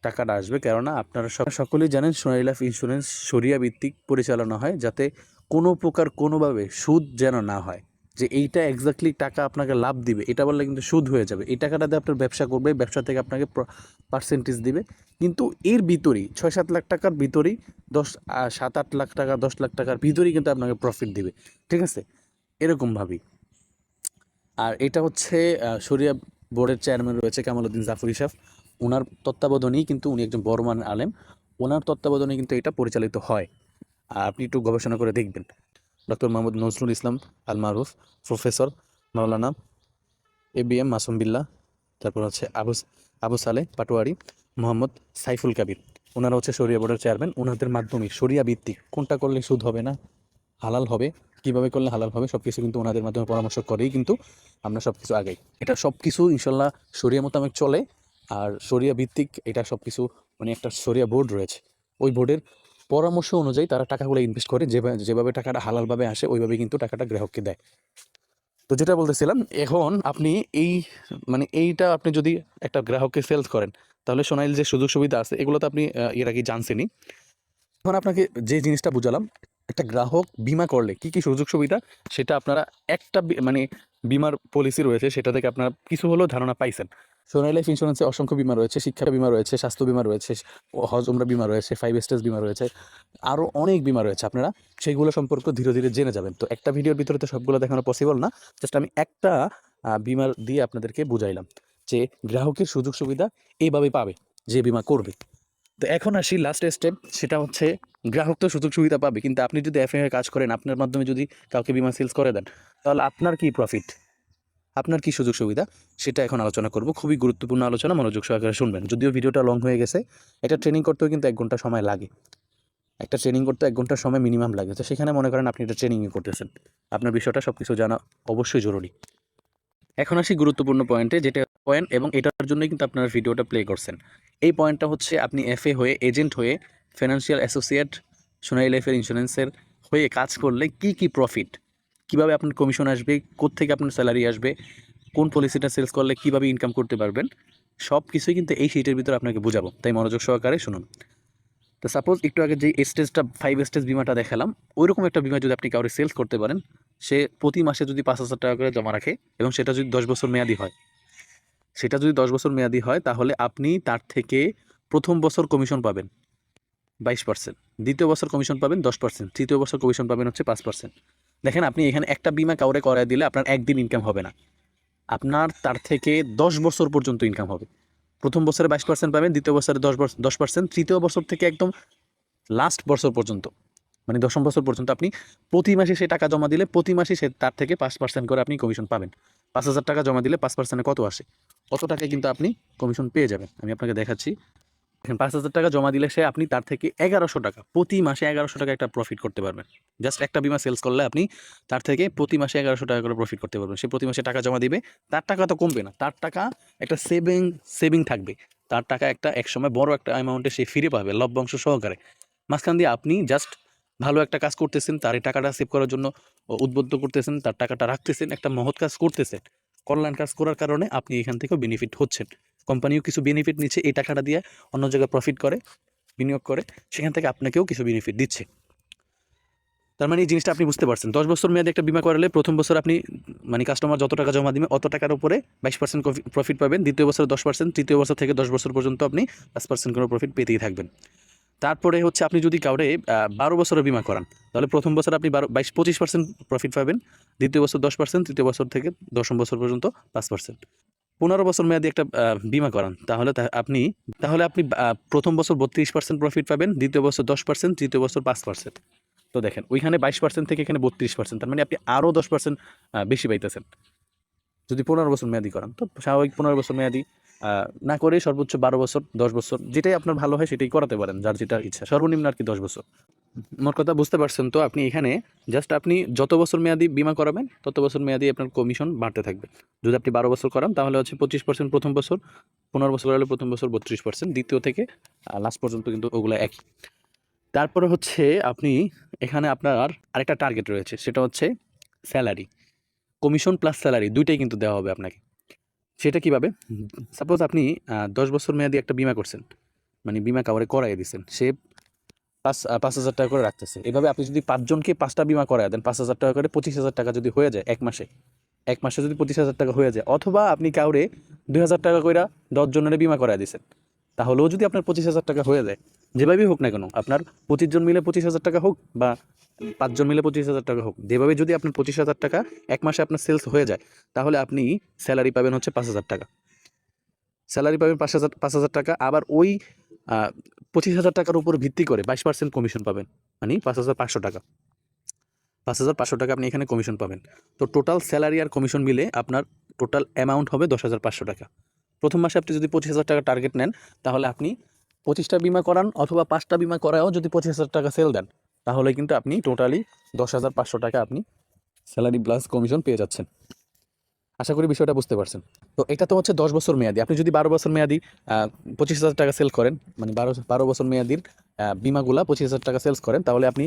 টাকাটা আসবে। কেননা আপনারা সকলেই জানেন সোনালী লাইফ ইন্স্যুরেন্স শরিয়া ভিত্তিক পরিচালনা হয়, যাতে কোনো প্রকার কোনোভাবে সুদ যেন না হয়, যে এইটা এক্স্যাক্টলি টাকা আপনাকে লাভ দিবে এটা বললে কিন্তু সুদ হয়ে যাবে। এই টাকাটা দিয়ে আপনার ব্যবসা করবে, ব্যবসা থেকে আপনাকে পার্সেন্টেজ দিবে, কিন্তু এর ভিতরেই 6-7 লাখ টাকার ভিতরেই 7-8 লাখ টাকা 10 লাখ টাকার ভিতরেই কিন্তু আপনাকে প্রফিট দিবে, ঠিক আছে? এরকমভাবেই। আর এটা হচ্ছে শরিয়া বোর্ডের চেয়ারম্যান রয়েছে কামালউদ্দিন জাফরি সাহেব, ওনার তত্ত্বাবধানেই কিন্তু উনি একজন বড় মানের আলেম, ওনার তত্ত্বাবধানে কিন্তু এটা পরিচালিত হয়। আর আপনি একটু গবেষণা করে দেখবেন। ডক্টর মোহাম্মদ নজরুল ইসলাম আল মারুফ, প্রফেসর মাওলানা ABM মাসুম বিল্লাহ, তারপর হচ্ছে আবু সালেহ পাটোয়ারি, মোহাম্মদ সাইফুল কাবির, ওনারা হচ্ছে শরিয়া বোর্ডের চেয়ারম্যান। ওনাদের মাধ্যমে শরিয়া ভিত্তিক কোনটা করলে সুদ হবে না, হালাল হবে, কীভাবে করলে হালাল হবে, সব কিছু কিন্তু ওনাদের মাধ্যমে পরামর্শ করেই কিন্তু আমরা সব কিছু আগাই। এটা সব কিছু ইনশাল্লাহ শরিয়া মোতাবেক চলে। আর শরিয়া ভিত্তিক এটা সব কিছু, মানে একটা শরিয়া বোর্ড রয়েছে, ওই বোর্ডের পরামর্শ অনুযায়ী তারা টাকাগুলো ইনভেস্ট করে, যেভাবে টাকাটা হালালভাবে আসে ওইভাবে কিন্তু টাকাটা গ্রাহককে দেয়। তো যেটা বলতেছিলাম, এখন আপনি এইটা আপনি যদি একটা গ্রাহককে সেলস করেন, তাহলে সোনাইল যে সুযোগ সুবিধা আছে এগুলো তো আপনি এর আগে জানছেনই। এখন আপনাকে যে জিনিসটা বুঝালাম, একটা গ্রাহক বিমা করলে কি কি সুযোগ সুবিধা, সেটা আপনারা একটা বিমার পলিসি রয়েছে, সেটা থেকে আপনারা কিছু হলেও ধারণা পাইছেন। সোনালী লাইফ ইন্স্যুরেন্সে অসংখ্য বিমা রয়েছে, শিক্ষা বিমা রয়েছে, স্বাস্থ্য বিমা রয়েছে, হজ উমরা বিমা রয়েছে, 5 স্টার বিমা রয়েছে, আরও অনেক বিমা রয়েছে। আপনারা সেইগুলো সম্পর্কে ধীরে ধীরে জেনে যাবেন। তো একটা ভিডিওর ভিতরে তো সবগুলো দেখানো পসিবল না, জাস্ট আমি একটা বিমার দিয়ে আপনাদেরকে বুঝাইলাম যে গ্রাহকের সুযোগ সুবিধা এইভাবে পাবে যে বিমা করবে। তো এখন আসি লাস্ট স্টেপ, সেটা হচ্ছে গ্রাহক তো সুযোগ সুবিধা পাবে, কিন্তু আপনি যদি এফএ হয়ে কাজ করেন, আপনার মাধ্যমে যদি কাউকে বিমা সেলস করে দেন, তাহলে আপনার কি প্রফিট, আপনার কি সুযোগ সুবিধা, সেটা এখন আলোচনা করব। খুবই গুরুত্বপূর্ণ আলোচনা, মনোযোগ সহকারে শুনবেন। যদিও ভিডিওটা লং হয়ে গেছে, এটা ট্রেনিং করতেও কিন্তু 1 ঘন্টা সময় লাগে, একটা ট্রেনিং করতে 1 ঘন্টার সময় মিনিমাম লাগে। তো সেখানে মনে করেন আপনি এটা ট্রেনিংই করতেছেন, আপনার বিষয়টা সব কিছু জানা অবশ্যই জরুরি। এখন আসি গুরুত্বপূর্ণ পয়েন্টে, যেটা পয়েন্ট, এবং এটার জন্যই কিন্তু আপনারা ভিডিওটা প্লে করছেন। এই পয়েন্টটা হচ্ছে আপনি এফএ হয়ে, এজেন্ট হয়ে, ফিনান্সিয়াল অ্যাসোসিয়েট সোনালী লাইফের ইন্স্যুরেন্সের হয়ে কাজ করলে কি কি প্রফিট, কিভাবে আপনার কমিশন আসবে, কোত্থেকে আপনার স্যালারি আসবে, কোন পলিসিটা সেলস করলে কিভাবে ইনকাম করতে পারবেন, সব কিছুই কিন্তু এই শিটের ভিতরে আপনাকে বোঝাবো, তাই মনোযোগ সহকারে শুনুন। তো সাপোজ একটু আগে যে স্টেজটা 5 স্টেজ বিমাটা দেখালাম, ওইরকম একটা বিমা যদি আপনি কাউকে সেলস করতে পারেন, সে প্রতি মাসে যদি 5,000 টাকা করে জমা রাখে, এবং সেটা যদি 10 বছর মেয়াদি হয়, তাহলে আপনি তার থেকে প্রথম বছর কমিশন পাবেন 22%, দ্বিতীয় বছর কমিশন পাবেন 10%, তৃতীয় বছর কমিশন পাবেন হচ্ছে 5%। দেখেন, আপনি এখানে একটা বিমা কাউরে করায় দিলে আপনার একদিন ইনকাম হবে না, আপনার তার থেকে 10 বছর পর্যন্ত ইনকাম হবে। প্রথম বছরে 22% পাবেন, দ্বিতীয় বছরে 10%, তৃতীয় বছর থেকে একদম লাস্ট বছর পর্যন্ত, মানে 10ম বছর পর্যন্ত আপনি প্রতি মাসে সে টাকা জমা দিলে প্রতি মাসে সে তার থেকে 5% করে আপনি কমিশন পাবেন। 5,000 টাকা জমা দিলে 5%-এ কত আসে, কত টাকায় কিন্তু আপনি কমিশন পেয়ে যাবেন। আমি আপনাকে দেখাচ্ছি। দেখেন, 5,000 টাকা জমা দিলে সে আপনি তার থেকে 1100 টাকা প্রতি মাসে 1100 টাকা একটা প্রফিট করতে পারবেন। জাস্ট একটা বিমা সেলস করলে আপনি তার থেকে প্রতি মাসে 1100 টাকা করে প্রফিট করতে পারবেন। সে প্রতি মাসে টাকা জমা দিবে, তার টাকা তো কমবে না, তার টাকা একটা সেভিং থাকবে, তার টাকা একটা একসময় বড় একটা অ্যামাউন্টে সে ফিরে পাবে লভ্যাংশ সহকারে। মাঝখান দিয়ে আপনি জাস্ট ভালো একটা কাজ করতেছেন, তার এই টাকাটা সেভ করার জন্য উদ্বুদ্ধ করতেছেন, তার টাকাটা রাখতেছেন, একটা মহৎ কাজ করতেছেন। কল্যাণ কাজ করার কারণে আপনি এখান থেকেও বেনিফিট হচ্ছেন, কোম্পানিও কিছু বেনিফিট নিচ্ছে, এই টাকাটা দিয়ে অন্য জায়গায় প্রফিট করে বিনিয়োগ করে, সেখান থেকে আপনাকেও কিছু বেনিফিট দিচ্ছে। তার মানে এই জিনিসটা আপনি বুঝতে পারছেন। 10 বছর মেয়াদে একটা বিমা করালে প্রথম বছর আপনি, মানে কাস্টমার যত টাকা জমা দিবে অত টাকার উপরে 22% প্রফিট পাবেন, দ্বিতীয় বছরে 10%, তৃতীয় বছর থেকে 10 বছর পর্যন্ত আপনি 5% করে প্রফিট পেতেই থাকবেন। তারপরে হচ্ছে আপনি যদি কাউরে 12 বছরের বিমা করান, তাহলে প্রথম বছর আপনি 25% প্রফিট পাবেন, দ্বিতীয় বছর 10%, তৃতীয় বছর থেকে 10ম বছর পর্যন্ত 5%। 15 বছর মেয়াদি একটা বিমা করান, তাহলে আপনি প্রথম বছর 32% প্রফিট পাবেন, দ্বিতীয় বছর 10%, তৃতীয় বছর 5%। তো দেখেন, ওইখানে 22% থেকে এখানে 32%, তার মানে আপনি আরও 10% বেশি পাইতেছেন যদি 15 বছর মেয়াদি করান। তো স্বাভাবিক 15 বছর মেয়াদি না করে সর্বোচ্চ 12 বছর, 10 বছর, যেটাই আপনার ভালো হয় সেটাই করাতে পারেন, যার যেটা ইচ্ছা। সর্বনিম্ন আর কি 10 বছর। মোট কথা বুঝতে পারছেন তো? আপনি এখানে জাস্ট আপনি যত বছর মেয়াদি বিমা করাবেন তত বছর মেয়াদি আপনার কমিশন বাড়তে থাকবে। যদি আপনি 12 বছর করান তাহলে হচ্ছে 25% প্রথম বছর, 15 বছর হলে প্রথম বছর 32%, দ্বিতীয় থেকে লাস্ট পর্যন্ত কিন্তু ওগুলো একই। তারপরে হচ্ছে আপনি এখানে আপনার আরেকটা টার্গেট রয়েছে, সেটা হচ্ছে স্যালারি, কমিশন প্লাস স্যালারি দুইটাই কিন্তু দেওয়া হবে আপনাকে। সেটা কিভাবে? সাপোজ আপনি 10 বছর মেয়াদি একটা বিমা করছেন, মানে বিমা কাভারে করাই দিচ্ছেন, সে 5,000 টাকা করে রাখতেছে। এভাবে আপনি যদি 5 জনকে 5টা বিমা করায় দেন, 5,000 টাকা করে 25,000 টাকা যদি হয়ে যায় এক মাসে যদি 25,000 টাকা হয়ে যায়, অথবা আপনি কাউরে 2,000 টাকা করে 10 জনের বিমা করায় দিচ্ছেন, তাহলেও যদি আপনার 25,000 টাকা হয়ে যায়, যেভাবেই হোক না কেন, আপনার 25 জন মিলে 25,000 টাকা হোক বা 5 জন মিলে 25,000 টাকা হোক, যেভাবে যদি আপনার 25,000 টাকা এক মাসে আপনার সেলস হয়ে যায়, তাহলে আপনি স্যালারি পাবেন হচ্ছে 5,000 টাকা। স্যালারি পাবেন 5,000 টাকা। আবার ওই 25,000 টাকার উপর ভিত্তি করে 22% কমিশন পাবেন, মানে 5,500 টাকা। 5,500 টাকা আপনি এখানে কমিশন পাবেন। তো টোটাল স্যালারি আর কমিশন মিলে আপনার টোটাল অ্যামাউন্ট হবে 10,500 টাকা। প্রথম মাসে আপনি যদি 25,000 টাকা টার্গেট নেন, তাহলে আপনি 25টা বিমা করান অথবা 5টা বিমা করায়ও যদি 25,000 টাকা সেল দেন, তাহলে কিন্তু আপনি টোটালি 10,500 টাকা আপনি স্যালারি প্লাস কমিশন পেয়ে যাচ্ছেন। আশা করি বিষয়টা বুঝতে পারছেন। তো এটা তো হচ্ছে 10 বছর মেয়াদি। আপনি যদি 12 বছর মেয়াদি 25,000 টাকা সেল করেন, মানে 12 বছর মেয়াদির বিমাগুলা 25,000 টাকা সেলস করেন, তাহলে আপনি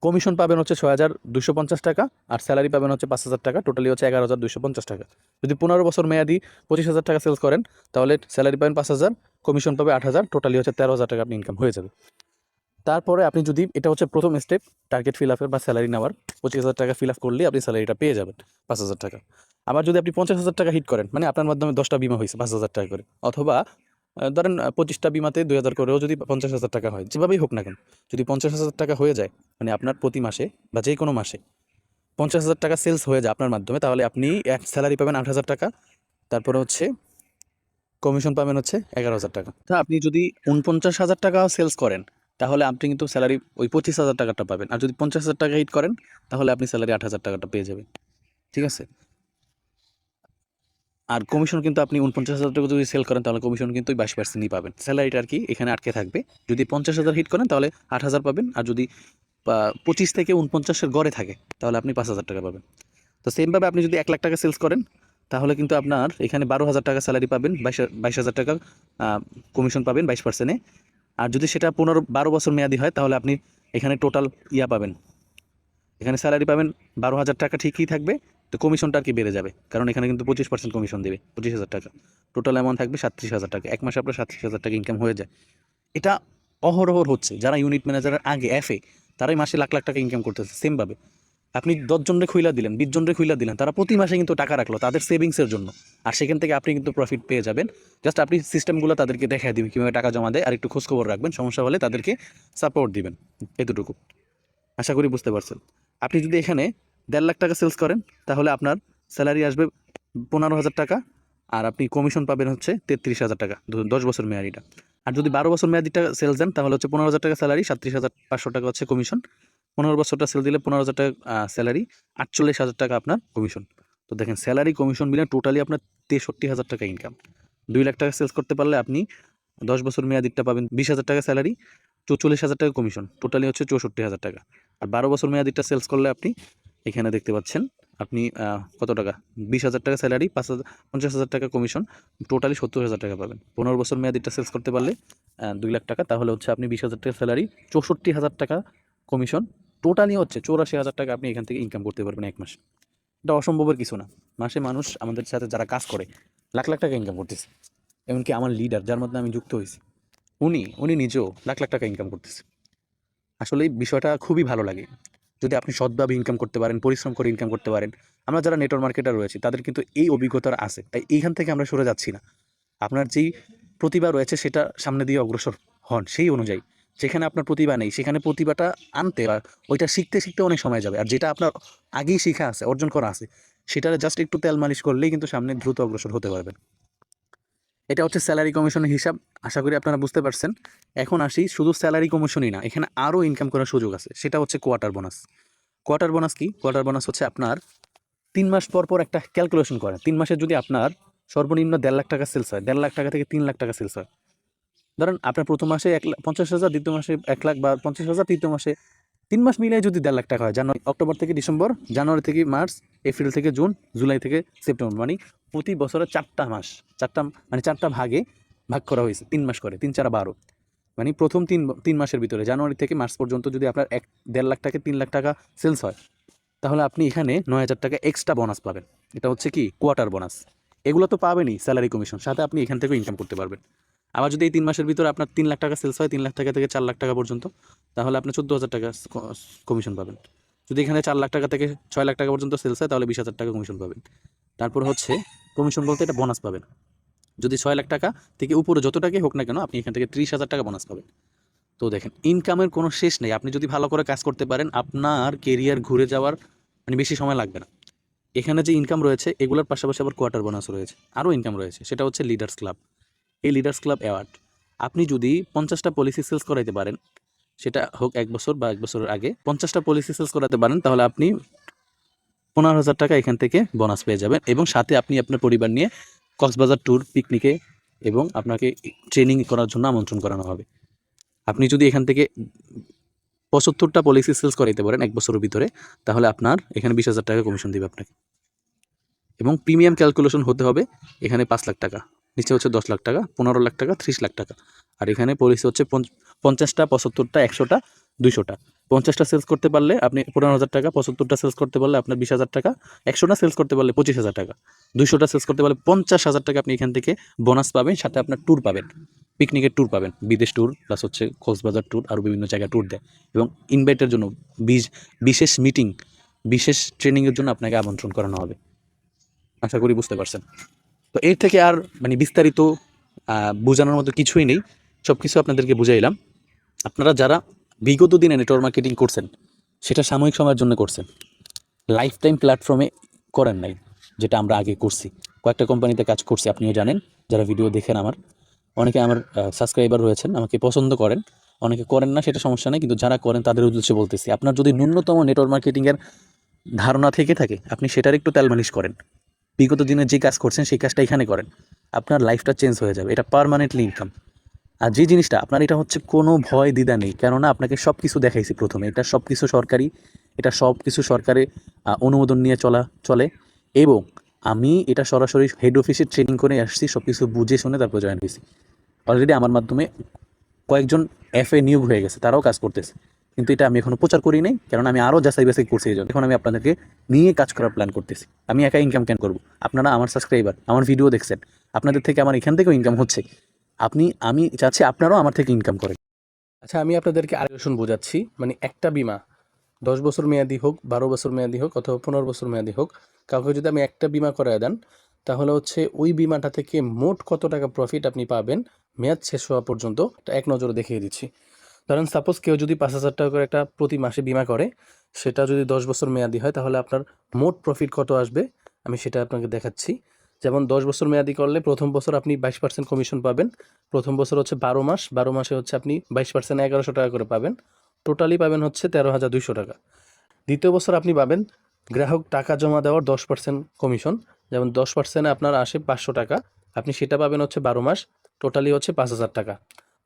কমিশন পাবেন হচ্ছে 6,250 টাকা, আর স্যালারি পাবেন হচ্ছে 5,000 টাকা, টোটালি হচ্ছে 11,250 টাকা। যদি 15 বছর মেয়াদি 25,000 টাকা সেলস করেন, তাহলে স্যালারি পাবেন 5,000, কমিশন পাবে 8,000, টোটালি হচ্ছে 13,000 টাকা আপনি ইনকাম হয়ে যাবে। তারপরে আপনি যদি, এটা হচ্ছে প্রথম স্টেপ টার্গেট ফিল আপের বা স্যালারি নেওয়ার, 25,000 টাকা ফিল আপ করলে আপনি স্যালারিটা পেয়ে যাবেন 5,000 টাকা। আবার যদি আপনি 50,000 টাকা হিট করেন, মানে আপনার মাধ্যমে 10টা বিমা হয়েছে 5,000 টাকা করে, অথবা ধরেন 25টা বিমাতে 2,000 করেও যদি 50,000 টাকা হয়, যেভাবেই হোক না কেন, যদি 50,000 টাকা হয়ে যায়, মানে আপনার প্রতি মাসে বা যে কোনো মাসে 50,000 টাকা সেলস হয়ে যায় আপনার মাধ্যমে, তাহলে আপনি এক স্যালারি পাবেন 8,000 টাকা, তারপরে হচ্ছে কমিশন পাবেন হচ্ছে 11,000 টাকা। তা আপনি যদি 49,000 টাকা সেলস করেন, তাহলে আপনি কিন্তু স্যালারি ওই 25,000 টাকাটা পাবেন। আর যদি 50,000 টাকা হিট করেন, তাহলে আপনি স্যালারি 8,000 টাকাটা পেয়ে যাবেন। ঠিক আছে? আর কমিশন কিন্তু আপনি 49,000 টাকা যদি সেল করেন, তাহলে কমিশন কিন্তু 22%ই পাবেন। স্যালারিটা আর কি এখানে আটকে থাকবে। যদি 50,000 হিট করেন, তাহলে 8,000 পাবেন। আর যদি 25 থেকে 49-এর গড়ে থাকে, তাহলে আপনি 5,000 টাকা পাবেন। তো সেমভাবে আপনি যদি 1,00,000 টাকা সেলস করেন, তাহলে কিন্তু আপনার এখানে 12,000 টাকা স্যালারি পাবেন, 22,000 টাকা কমিশন পাবেন 22%-এ। আর যদি সেটা 12 বছর মেয়াদি হয়, তাহলে আপনি এখানে টোটাল পাবেন, এখানে স্যালারি পাবেন 12,000 টাকা ঠিকই থাকবে, তো কমিশনটা আর কি বেড়ে যাবে, কারণ এখানে কিন্তু 25% কমিশন দেবে, 25,000 টাকা। টোটাল অ্যামাউন্ট থাকবে 37,000 টাকা। এক মাসে আপনার 37,000 টাকা ইনকাম হয়ে যায়। এটা অহরহ হচ্ছে। যারা ইউনিট ম্যানেজারের আগে এফে, তারাই মাসে লাখ লাখ টাকা ইনকাম করতেছে। সেমভাবে আপনি 10 জনরে খুইলা দিলেন, 20 জনরে খুইলা দিলেন, তারা প্রতি মাসে কিন্তু টাকা রাখলো তাদের সেভিংসের জন্য, আর সেখান থেকে আপনি কিন্তু প্রফিট পেয়ে যাবেন। জাস্ট আপনি সিস্টেমগুলো তাদেরকে দেখায় দিবেন কীভাবে টাকা জমা দেয়, আর একটু খোঁজখবর রাখবেন, সমস্যা হলে তাদেরকে সাপোর্ট দিবেন। এতটুকু আশা করি বুঝতে পারছেন। আপনি যদি এখানে 1.5 লাখ টাকা সেলস করেন, তাহলে আপনার স্যালারি আসবে 15,000 টাকা, আর আপনি কমিশন পাবেন হচ্ছে 33,000 টাকা, 10 বছর মেয়াদিটা। আর যদি 12 বছর মেয়াদিটা সেলস দেন, তাহলে হচ্ছে 15,000 টাকা স্যালারি, 37,500 টাকা হচ্ছে কমিশন। 15 বছরটা সেল দিলে 15,000 টাকা স্যালারি, 48,000 টাকা আপনার কমিশন। তো দেখেন, স্যালারি কমিশন মিলে টোটালি আপনার 63,000 টাকা ইনকাম। 2 লাখ টাকা সেলস করতে পারলে আপনি 10 বছর মেয়াদিটা পাবেন 20,000 টাকা স্যালারি, 44,000 টাকা কমিশন, টোটালি হচ্ছে 64,000 টাকা। আর 12 বছর মেয়াদিটা সেলস করলে আপনি এখানে দেখতে পাচ্ছেন, আপনি কত টাকা, 20,000 টাকা স্যালারি, 50,000 টাকা কমিশন, টোটালি 70,000 টাকা পাবেন। 15 বছর মেয়াদিটা সেলস করতে পারলে 2 লাখ টাকা, তাহলে হচ্ছে আপনি 20,000 টাকা স্যালারি, 64,000 টাকা কমিশন, টোটালি হচ্ছে 84,000 টাকা আপনি এখান থেকে ইনকাম করতে পারবেন এক মাসে। এটা অসম্ভবের কিছু না। মাসে মানুষ আমাদের সাথে যারা কাজ করে লাখ লাখ টাকা ইনকাম করতেছে। এমনকি আমার লিডার, যার মধ্যে আমি যুক্ত হয়েছি, উনি নিজেও লাখ লাখ টাকা ইনকাম করতেছে। আসলে এই বিষয়টা খুবই ভালো লাগে। যদি আপনি সৎভাবে ইনকাম করতে পারেন, পরিশ্রম করে ইনকাম করতে পারেন। আমরা যারা নেটওয়ার্ক মার্কেটার রয়েছি, তাদের কিন্তু এই অভিজ্ঞতা আছে, তাই এইখান থেকে আমরা সরে যাচ্ছি না। আপনার যেই প্রতিভা রয়েছে, সেটা সামনে দিয়ে অগ্রসর হন সেই অনুযায়ী। যেখানে আপনার প্রতিভা নেই, সেখানে প্রতিভাটা আনতে বা ওইটা শিখতে শিখতে অনেক সময় যাবে। আর যেটা আপনার আগেই শেখা আছে, অর্জন করা আছে, সেটারে জাস্ট একটু তেল মালিশ করলেই কিন্তু সামনে দ্রুত অগ্রসর হতে পারবেন। এটা হচ্ছে স্যালারি কমিশনের হিসাব। আশা করি আপনারা বুঝতে পারছেন। এখন আসি, শুধু স্যালারি কমিশনই না, এখানে আরও ইনকাম করার সুযোগ আছে। সেটা হচ্ছে কোয়ার্টার বোনাস। কোয়ার্টার বোনাস কি? কোয়ার্টার বোনাস হচ্ছে আপনার 3 মাস পর পর একটা ক্যালকুলেশন করেন। 3 মাসে যদি আপনার সর্বনিম্ন 1.5 লাখ টাকা সেলস হয়, 1.5 লাখ টাকা থেকে 3 লাখ টাকা সেলস হয়, ধরেন আপনার প্রথম মাসে 50,000, দ্বিতীয় মাসে 1 লাখ বা 50,000, তৃতীয় মাসে 3 মাস মিলিয়ে যদি 1.5 লাখ টাকা হয়, অক্টোবর থেকে ডিসেম্বর, জানুয়ারি থেকে মার্চ, এপ্রিল থেকে জুন, জুলাই থেকে সেপ্টেম্বর, মানে প্রতি বছরে 4টা মাস, 4টা মানে 4টা ভাগে ভাগ করা হয়েছে, 3 মাস করে, 3 4 12, মানে প্রথম 3 মাসের ভিতরে জানুয়ারি থেকে মার্চ পর্যন্ত যদি আপনার 1.5 লাখ থেকে 3 লাখ টাকা সেলস হয়, তাহলে আপনি এখানে 9,000 টাকা এক্সট্রা বোনাস পাবেন। এটা হচ্ছে কি কোয়ার্টার বোনাস। এগুলো তো পাবেনই স্যালারি কমিশন, সাথে আপনি এখান থেকেও ইনকাম করতে পারবেন। আবার যদি এই 3 মাসের ভিতরে আপনার 3 লাখ টাকা সেলস হয়, 3 লাখ টাকা থেকে 4 লাখ টাকা পর্যন্ত, তাহলে আপনি 14,000 টাকা কমিশন পাবেন। যদি এখানে 4 লাখ টাকা থেকে 6 লাখ টাকা পর্যন্ত সেলস হয়, তাহলে 20,000 টাকা কমিশন পাবেন। তারপর হচ্ছে কমিশন বলতে এটা বোনাস পাবেন। যদি 6 লাখ টাকা থেকে উপরে যত টাকাই হোক না কেন, আপনি এখান থেকে 30,000 টাকা বোনাস পাবেন। তো দেখেন, ইনকামের কোনো শেষ নেই। আপনি যদি ভালো করে কাজ করতে পারেন, আপনার কেরিয়ার ঘুরে যাওয়ার মানে বেশি সময় লাগবে না। এখানে যে ইনকাম রয়েছে, এগুলোর পাশাপাশি আবার কোয়ার্টার বোনাস রয়েছে, আরও ইনকাম রয়েছে। সেটা হচ্ছে লিডার্স ক্লাব। এই লিডার্স ক্লাব অ্যাওয়ার্ড, আপনি যদি 50টা পলিসি সেলস করাইতে পারেন, সেটা হোক 1 বছর বা 1 বছরের আগে, 50টা পলিসি সেলস করাতে পারেন, তাহলে আপনি 15,000 টাকা এখান থেকে বোনাস পেয়ে যাবেন। এবং সাথে আপনি আপনার পরিবার নিয়ে কক্সবাজার ট্যুর, পিকনিকে এবং আপনাকে ট্রেনিং করার জন্য আমন্ত্রণ করানো হবে। আপনি যদি এখান থেকে 75টা পলিসি সেলস করাইতে পারেন 1 বছরের ভিতরে, তাহলে আপনার এখানে 20,000 টাকা কমিশন দিবে আপনাকে। এবং প্রিমিয়াম ক্যালকুলেশন হতে হবে এখানে 5 লাখ টাকা, নিচে হচ্ছে 10 লাখ টাকা, 15 লাখ টাকা, 30 লাখ টাকা। আর এখানে পলিসি হচ্ছে 50টা, 75টা, 100টা, 200টা। 50টা সেলস করতে পারলে আপনি 15,000 টাকা, 75টা সেলস করতে পারলে আপনার 20,000 টাকা, 100টা সেলস করতে পারলে 25,000 টাকা, 200টা সেলস করতে পারলে 50,000 টাকা আপনি এখান থেকে বোনাস পাবেন। সাথে আপনার ট্যুর পাবেন, পিকনিকের ট্যুর পাবেন, বিদেশ ট্যুর প্লাস হচ্ছে কক্সবাজার ট্যুর, আরও বিভিন্ন জায়গায় ট্যুর দেয়। এবং ইনভাইটের জন্য বিশেষ মিটিং, বিশেষ ট্রেনিংয়ের জন্য আপনাকে আমন্ত্রণ করানো হবে। আশা করি বুঝতে পারছেন। তো এর থেকে আর মানে বিস্তারিত বোঝানোর মতো কিছুই নেই, সব কিছু আপনাদেরকে বুঝাইলাম। আপনারা যারা বিগত দিনে নেটওয়ার্ক মার্কেটিং করছেন, সেটা সাময়িক সময়ের জন্য করছেন, লাইফ টাইম প্ল্যাটফর্মে করেন নাই, যেটা আমরা আগে করছি। কয়েকটা কোম্পানিতে কাজ করছি, আপনিও জানেন, যারা ভিডিও দেখেন আমার। অনেকে আমার সাবস্ক্রাইবার রয়েছেন, আমাকে পছন্দ করেন, অনেকে করেন না, সেটা সমস্যা নেই। কিন্তু যারা করেন তাদের উদ্দেশ্যে বলতেছি, আপনার যদি ন্যূনতম নেটওয়ার্ক মার্কেটিংয়ের ধারণা থেকে থাকে, আপনি সেটার একটু তেল মালিশ করেন। বিগত দিনে যে কাজ করছেন সেই কাজটা এখানে করেন, আপনার লাইফটা চেঞ্জ হয়ে যাবে। এটা পার্মানেন্টলি ইনকাম। আর যে জিনিসটা আপনার, এটা হচ্ছে কোনো ভয় দ্বিধা নেই, কেননা আপনাকে সব কিছু দেখাইছি প্রথমে। এটা সব কিছু সরকারি, এটা সব কিছু সরকারি অনুমোদন নিয়ে চলে। এবং আমি এটা সরাসরি হেড অফিসে ট্রেনিং করে আসছি, সব কিছু বুঝে শুনে তারপর জয়েন হয়েছি। অলরেডি আমার মাধ্যমে কয়েকজন এফএ নিয়োগ হয়ে গেছে, তারাও কাজ করতেছে। কিন্তু এটা আমি এখনো প্রচার করি নাই, কারণ আমি আরও যাচাই বাছাই করছি। এই জন্য এখন আমি আপনাদেরকে নিয়ে কাজ করার প্ল্যান করতেছি। আমি একা ইনকাম কেন করবো? আপনারা আমার সাবস্ক্রাইবার, আমার ভিডিও দেখছেন, আপনাদের থেকে আমার এখান থেকেও ইনকাম হচ্ছে। আমি চাচ্ছি আপনারাও আমার থেকে ইনকাম করেন। আচ্ছা, আমি আপনাদেরকে আরেকটু বোঝাচ্ছি। মানে একটা বিমা 10 বছর মেয়াদি হোক, 12 বছর মেয়াদি হোক, অথবা 15 বছর মেয়াদি হোক, কাউকে যদি আমি একটা বিমা করায় দেন, তাহলে হচ্ছে ওই বিমাটা থেকে মোট কত টাকা প্রফিট আপনি পাবেন মেয়াদ শেষ হওয়া পর্যন্ত, এটা এক নজরে দেখিয়ে দিচ্ছি। ধরেন সাপোজ কেউ যদি 5,000 টাকা করে একটা প্রতি মাসে বিমা করে, সেটা যদি 10 বছর মেয়াদি হয়, তাহলে আপনার মোট প্রফিট কত আসবে আমি সেটা আপনাকে দেখাচ্ছি। যেমন 10 বছর মেয়াদি করলে প্রথম বছর আপনি 22% কমিশন পাবেন। প্রথম বছর হচ্ছে 12 মাস, 12 মাসে হচ্ছে আপনি 22% 1100 টাকা করে পাবেন। টোটালি পাবেন হচ্ছে 13,200 টাকা। দ্বিতীয় বছর আপনি পাবেন গ্রাহক টাকা জমা দেওয়ার 10% কমিশন। যেমন 10%-এ আপনার আসে 500 টাকা, আপনি সেটা পাবেন হচ্ছে 12 মাস, টোটালি হচ্ছে 5,000 টাকা।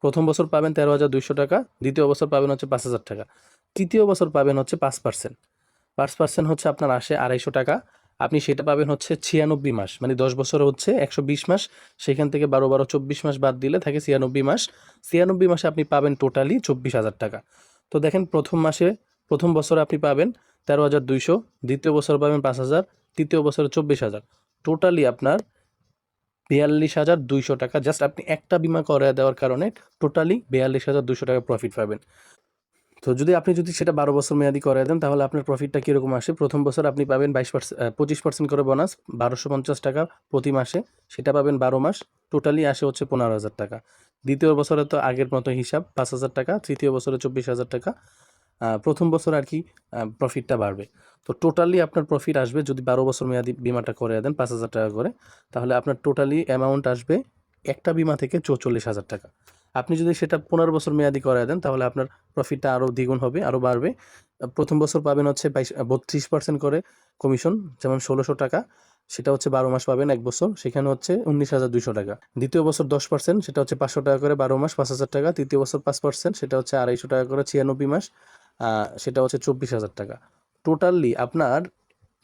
প্রথম বছর পাবেন 13,200 টাকা, দ্বিতীয় বছর পাবেন হচ্ছে 5,000 টাকা, তৃতীয় বছর পাবেন হচ্ছে 5%। 5% হচ্ছে আপনার আসে 250 টাকা, আপনি সেটা পাবেন হচ্ছে 96 মাস। মানে 10 বছর হচ্ছে 120 মাস, সেখান থেকে 12 12 24 মাস বাদ দিলে থাকে 96 মাস। 96 মাসে আপনি পাবেন টোটালি 24,000 টাকা। তো দেখেন, প্রথম বছরে আপনি পাবেন 13,200, দ্বিতীয় বছর পাবেন 5,000, তৃতীয় বছরে 24,000, টোটালি আপনার 42,200 টাকা। জাস্ট আপনি একটা বিমা করে দেওয়ার কারণে টোটালি 42,200 টাকা প্রফিট পাবেন। তো আপনি যদি সেটা 12 বছর মেয়াদি করে দেন, তাহলে আপনার প্রফিটটা কীরকম আসে? প্রথম বছর আপনি পাবেন 25% করে বোনাস, 1,250 টাকা প্রতি মাসে, সেটা পাবেন 12 মাস, টোটালি আসে হচ্ছে 15,000 টাকা। দ্বিতীয় বছরে তো আগের মতো হিসাব 5,000 টাকা, তৃতীয় বছরে 24,000 টাকা, প্রথম বছর আর কি প্রফিটটা বাড়বে। তো টোটালি আপনার প্রফিট আসবে, যদি 12 বছর মেয়াদি বিমাটা করে দেন 5,000 টাকা করে, তাহলে আপনার টোটালি অ্যামাউন্ট আসবে একটা বিমা থেকে 44,000 টাকা। আপনি যদি সেটা 15 বছর মেয়াদি করায় দেন, তাহলে আপনার প্রফিটটা আরও দ্বিগুণ হবে, আরও বাড়বে। প্রথম বছর পাবেন হচ্ছে 32% করে কমিশন, যেমন 1,600 টাকা, সেটা হচ্ছে 12 মাস পাবেন, 1 বছর, সেখানে হচ্ছে 19,200 টাকা। দ্বিতীয় বছর 10%, সেটা হচ্ছে 500 টাকা করে, 12 মাস, 5,000 টাকা। তৃতীয় বছর 5%, সেটা হচ্ছে 250 টাকা করে, 96 মাস, সেটা হচ্ছে 24,000 টাকা। টোটালি আপনার,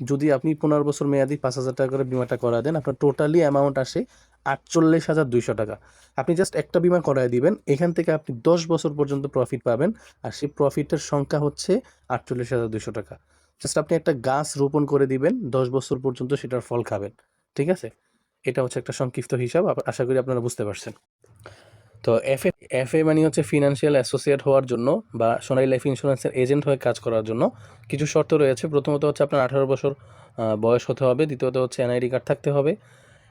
যদি আপনি 15 বছর মেয়াদি 5,000 টাকা করে বিমাটা করা দেন, আপনার টোটালি অ্যামাউন্ট আসে 48,200 টাকা। আপনি জাস্ট একটা বিমা করায় দিবেন, এখান থেকে আপনি 10 বছর পর্যন্ত প্রফিট পাবেন। আর সেই প্রফিটের সংখ্যা হচ্ছে 48,200 টাকা। জাস্ট আপনি একটা গাছ রোপণ করে দিবেন, 10 বছর পর্যন্ত সেটার ফল খাবেন। ঠিক আছে? এটা হচ্ছে একটা সংক্ষিপ্ত হিসাব, আশা করি আপনারা বুঝতে পারছেন। তো এফএ মানে হচ্ছে ফিনান্সিয়াল অ্যাসোসিয়েট হওয়ার জন্য বা সোনালী লাইফ ইন্স্যুরেন্সের এজেন্ট হয়ে কাজ করার জন্য কিছু শর্ত রয়েছে। প্রথমত হচ্ছে আপনার 18 বছর বয়স হতে হবে। দ্বিতীয়ত হচ্ছে এনআইডি কার্ড থাকতে হবে।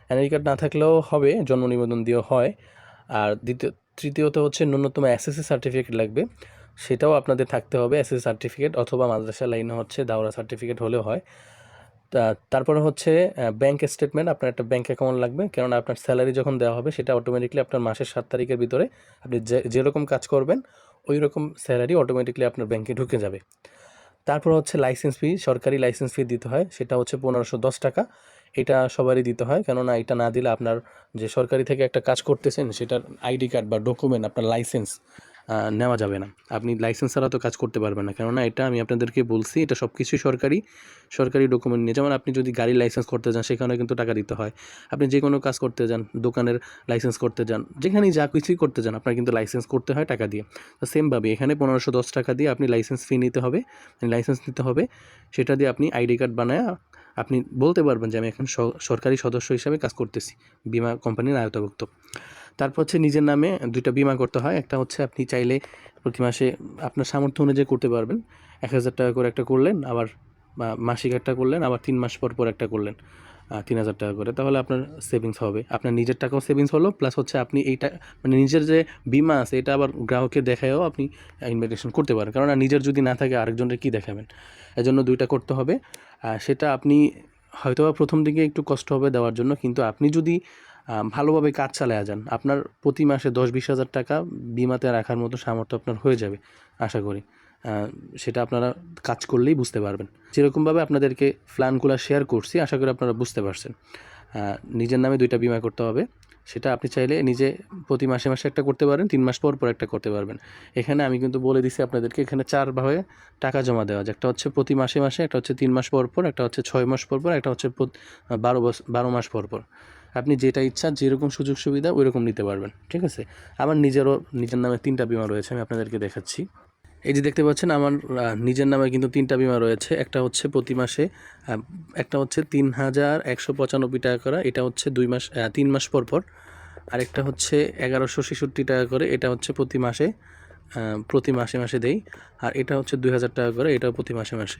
এনআইডি কার্ড না থাকলেও হবে, জন্ম নিবন্ধন দিয়ে হয়। আর তৃতীয়ত হচ্ছে ন্যূনতম এসএসসি সার্টিফিকেট লাগবে, সেটাও আপনাদের থাকতে হবে। এসএসসি সার্টিফিকেট অথবা মাদ্রাসা লাইনে হচ্ছে দাওরা সার্টিফিকেট হলেও হয়। তারপরে হচ্ছে ব্যাংক স্টেটমেন্ট, আপনার একটা ব্যাংক অ্যাকাউন্ট লাগবে, কেননা আপনার স্যালারি যখন দেওয়া হবে সেটা অটোমেটিকলি আপনার মাসের 7 তারিখের ভিতরে আপনি যেরকম কাজ করবেন ওই রকম স্যালারি অটোমেটিকলি আপনার ব্যাংকে ঢুকে যাবে। তারপর হচ্ছে লাইসেন্স ফি, সরকারি লাইসেন্স ফি দিতে হয়, সেটা হচ্ছে 1510 টাকা। এটা সবারই দিতে হয়, কেননা এটা না দিলে আপনার যে সরকারি থেকে একটা কাজ করতেছেন সেটার আইডি কার্ড বা ডকুমেন্ট, আপনার লাইসেন্স নেওয়া যাবে না। আপনি লাইসেন্স ছাড়া তো কাজ করতে পারবেন না, কেননা এটা আমি আপনাদেরকে বলছি, এটা সব কিছুই সরকারি ডকুমেন্ট নিয়ে। যেমন আপনি যদি গাড়ি লাইসেন্স করতে যান সেখানে কিন্তু টাকা দিতে হয়। আপনি যে কোনো কাজ করতে যান, দোকানের লাইসেন্স করতে যান, যেখানেই যা কিছুই করতে যান আপনার কিন্তু লাইসেন্স করতে হয় টাকা দিয়ে। তো সেমভাবে এখানে 1510 টাকা দিয়ে আপনি লাইসেন্স ফি নিতে হবে, লাইসেন্স নিতে হবে। সেটা দিয়ে আপনি আইডি কার্ড বানায় আপনি বলতে পারবেন যে আমি এখন সরকারি সদস্য হিসাবে কাজ করতেছি, বিমা কোম্পানির আওতাভুক্ত। তারপর হচ্ছে নিজের নামে 2টা বিমা করতে হয়। একটা হচ্ছে আপনি চাইলে প্রতি মাসে আপনার সামর্থ্য অনুযায়ী করতে পারবেন, 1000 টাকা করে একটা করলেন, আবার মাসিক একটা করলেন, আবার 3 মাস পর একটা করলেন 3000 টাকা করে। তাহলে আপনার সেভিংস হবে, আপনার নিজের টাকাও সেভিংস হলো, প্লাস হচ্ছে আপনি এইটা মানে নিজের যে বিমা আছে এটা আবার গ্রাহককে দেখায়ও আপনি ইনভেস্টিগেশন করতে পারেন, কারণ নিজের যদি না থাকে আরেকজনের কী দেখাবেন। এজন্য 2টা করতে হবে। সেটা আপনি হয়তোবা প্রথম দিকে একটু কষ্ট হবে দেওয়ার জন্য, কিন্তু আপনি যদি ভালোভাবে কাজ চালায়া যান আপনার প্রতি মাসে 10-20 হাজার টাকা বিমাতে রাখার মতো সামর্থ্য আপনার হয়ে যাবে আশা করি। সেটা আপনারা কাজ করলেই বুঝতে পারবেন। যেরকমভাবে আপনাদেরকে প্ল্যানগুলো শেয়ার করছি আশা করি আপনারা বুঝতে পারছেন। নিজের নামে 2টা বিমা করতে হবে, সেটা আপনি চাইলে নিজে প্রতি মাসে একটা করতে পারেন, 3 মাস পর একটা করতে পারবেন। এখানে আমি কিন্তু বলে দিছি আপনাদেরকে, এখানে 4ভাবে টাকা জমা দেওয়া যায়। একটা হচ্ছে প্রতি মাসে, একটা হচ্ছে 3 মাস পর, একটা হচ্ছে 6 মাস পর, একটা হচ্ছে 12 মাস পর। আপনি যেটা ইচ্ছা যেরকম সুযোগ সুবিধা ওই রকম নিতে পারবেন, ঠিক আছে। আমার নিজের নামে 3টা বিমা রয়েছে, আমি আপনাদেরকে দেখাচ্ছি। এই যে দেখতে পাচ্ছেন আমার নিজের নামে কিন্তু 3টা বিমা রয়েছে। একটা হচ্ছে প্রতি মাসে, একটা হচ্ছে 3195 টাকা করে, এটা হচ্ছে 3 মাস পর। আরেকটা হচ্ছে 1166 টাকা করে, এটা হচ্ছে প্রতি মাসে দেই। আর এটা হচ্ছে 2000 টাকা করে, এটাও প্রতি মাসে।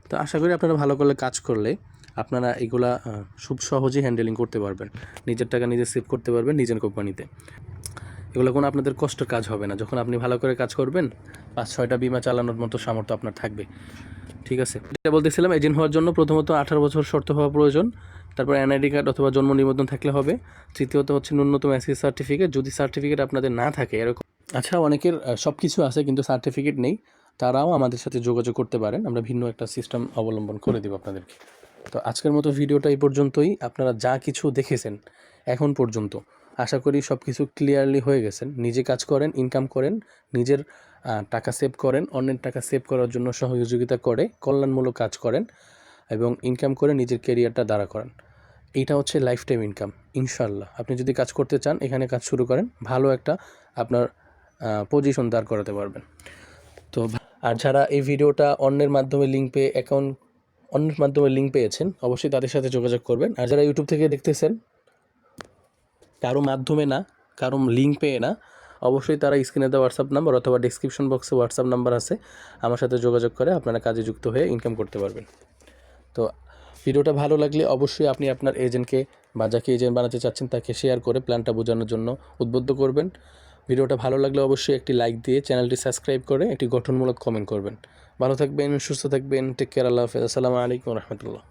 তো আশা করি আপনারা ভালো করে কাজ করলে আপনারা এগুলা খুব সহজেই হ্যান্ডেলিং করতে পারবেন, নিজের টাকা নিজে সেভ করতে পারবেন নিজের কোম্পানিতে। এগুলো কোনো আপনাদের কষ্টের কাজ হবে না। যখন আপনি ভালো করে কাজ করবেন 5-6টা বিমা চালানোর মতো সামর্থ্য আপনার থাকবে, ঠিক আছে। এটা বলতেছিলাম, এজেন্ট হওয়ার জন্য প্রথমত 18 বছর শর্ত হওয়া প্রয়োজন, তারপর এনআইডি কার্ড অথবা জন্ম নিবন্ধন থাকলে হবে। তৃতীয়ত হচ্ছে ন্যূনতম এসএসসি সার্টিফিকেট, যদি সার্টিফিকেট আপনাদের না থাকে এরকম, আচ্ছা অনেকের সব কিছু আছে কিন্তু সার্টিফিকেট নেই, তারাও আমাদের সাথে যোগাযোগ করতে পারেন, আমরা ভিন্ন একটা সিস্টেম অবলম্বন করে দেব আপনাদেরকে। তো আজকের মতো ভিডিওটা এই পর্যন্তই। আপনারা যা কিছু দেখেছেন এখন পর্যন্ত আশা করি সব কিছু ক্লিয়ারলি হয়ে গেছেন। নিজে কাজ করেন, ইনকাম করেন, নিজের টাকা সেভ করেন, অন্যের টাকা সেভ করার জন্য সহযোগিতা করে কল্যাণমূলক কাজ করেন এবং ইনকাম করে নিজের ক্যারিয়ারটা দাঁড়া করেন। এইটা হচ্ছে লাইফ টাইম ইনকাম ইনশাল্লাহ। আপনি যদি কাজ করতে চান এখানে কাজ শুরু করেন, ভালো একটা আপনার পজিশন দাঁড় করাতে পারবেন। তো আর যারা এই ভিডিওটা অন্যের মাধ্যমে লিঙ্ক পেয়েছেন অবশ্যই তাদের সাথে যোগাযোগ করবেন। আর যারা ইউটিউব থেকে দেখতেছেন কারো মাধ্যমে না, কারো লিঙ্ক পেয়ে না, অবশ্যই তারা স্ক্রিনে দেওয়া হোয়াটসঅ্যাপ নাম্বার অথবা ডেসক্রিপশন বক্সে হোয়াটসঅ্যাপ নাম্বার আছে, আমার সাথে যোগাযোগ করে আপনারা কাজে যুক্ত হয়ে ইনকাম করতে পারবেন। তো ভিডিওটা ভালো লাগলে অবশ্যই আপনি আপনার এজেন্টকে বা যাকে এজেন্ট বানাতে চাচ্ছেন তাকে শেয়ার করে প্ল্যানটা বোঝানোর জন্য উদ্বুদ্ধ করবেন। ভিডিওটা ভালো লাগলে অবশ্যই একটি লাইক দিয়ে চ্যানেলটি সাবস্ক্রাইব করে একটি গঠনমূলক কমেন্ট করবেন। ভালো থাকবেন, সুস্থ থাকবেন, টেক কেয়ার, আল্লাহ হাফেজ, আসসালামু আলাইকুম রহমতুল্লাহ।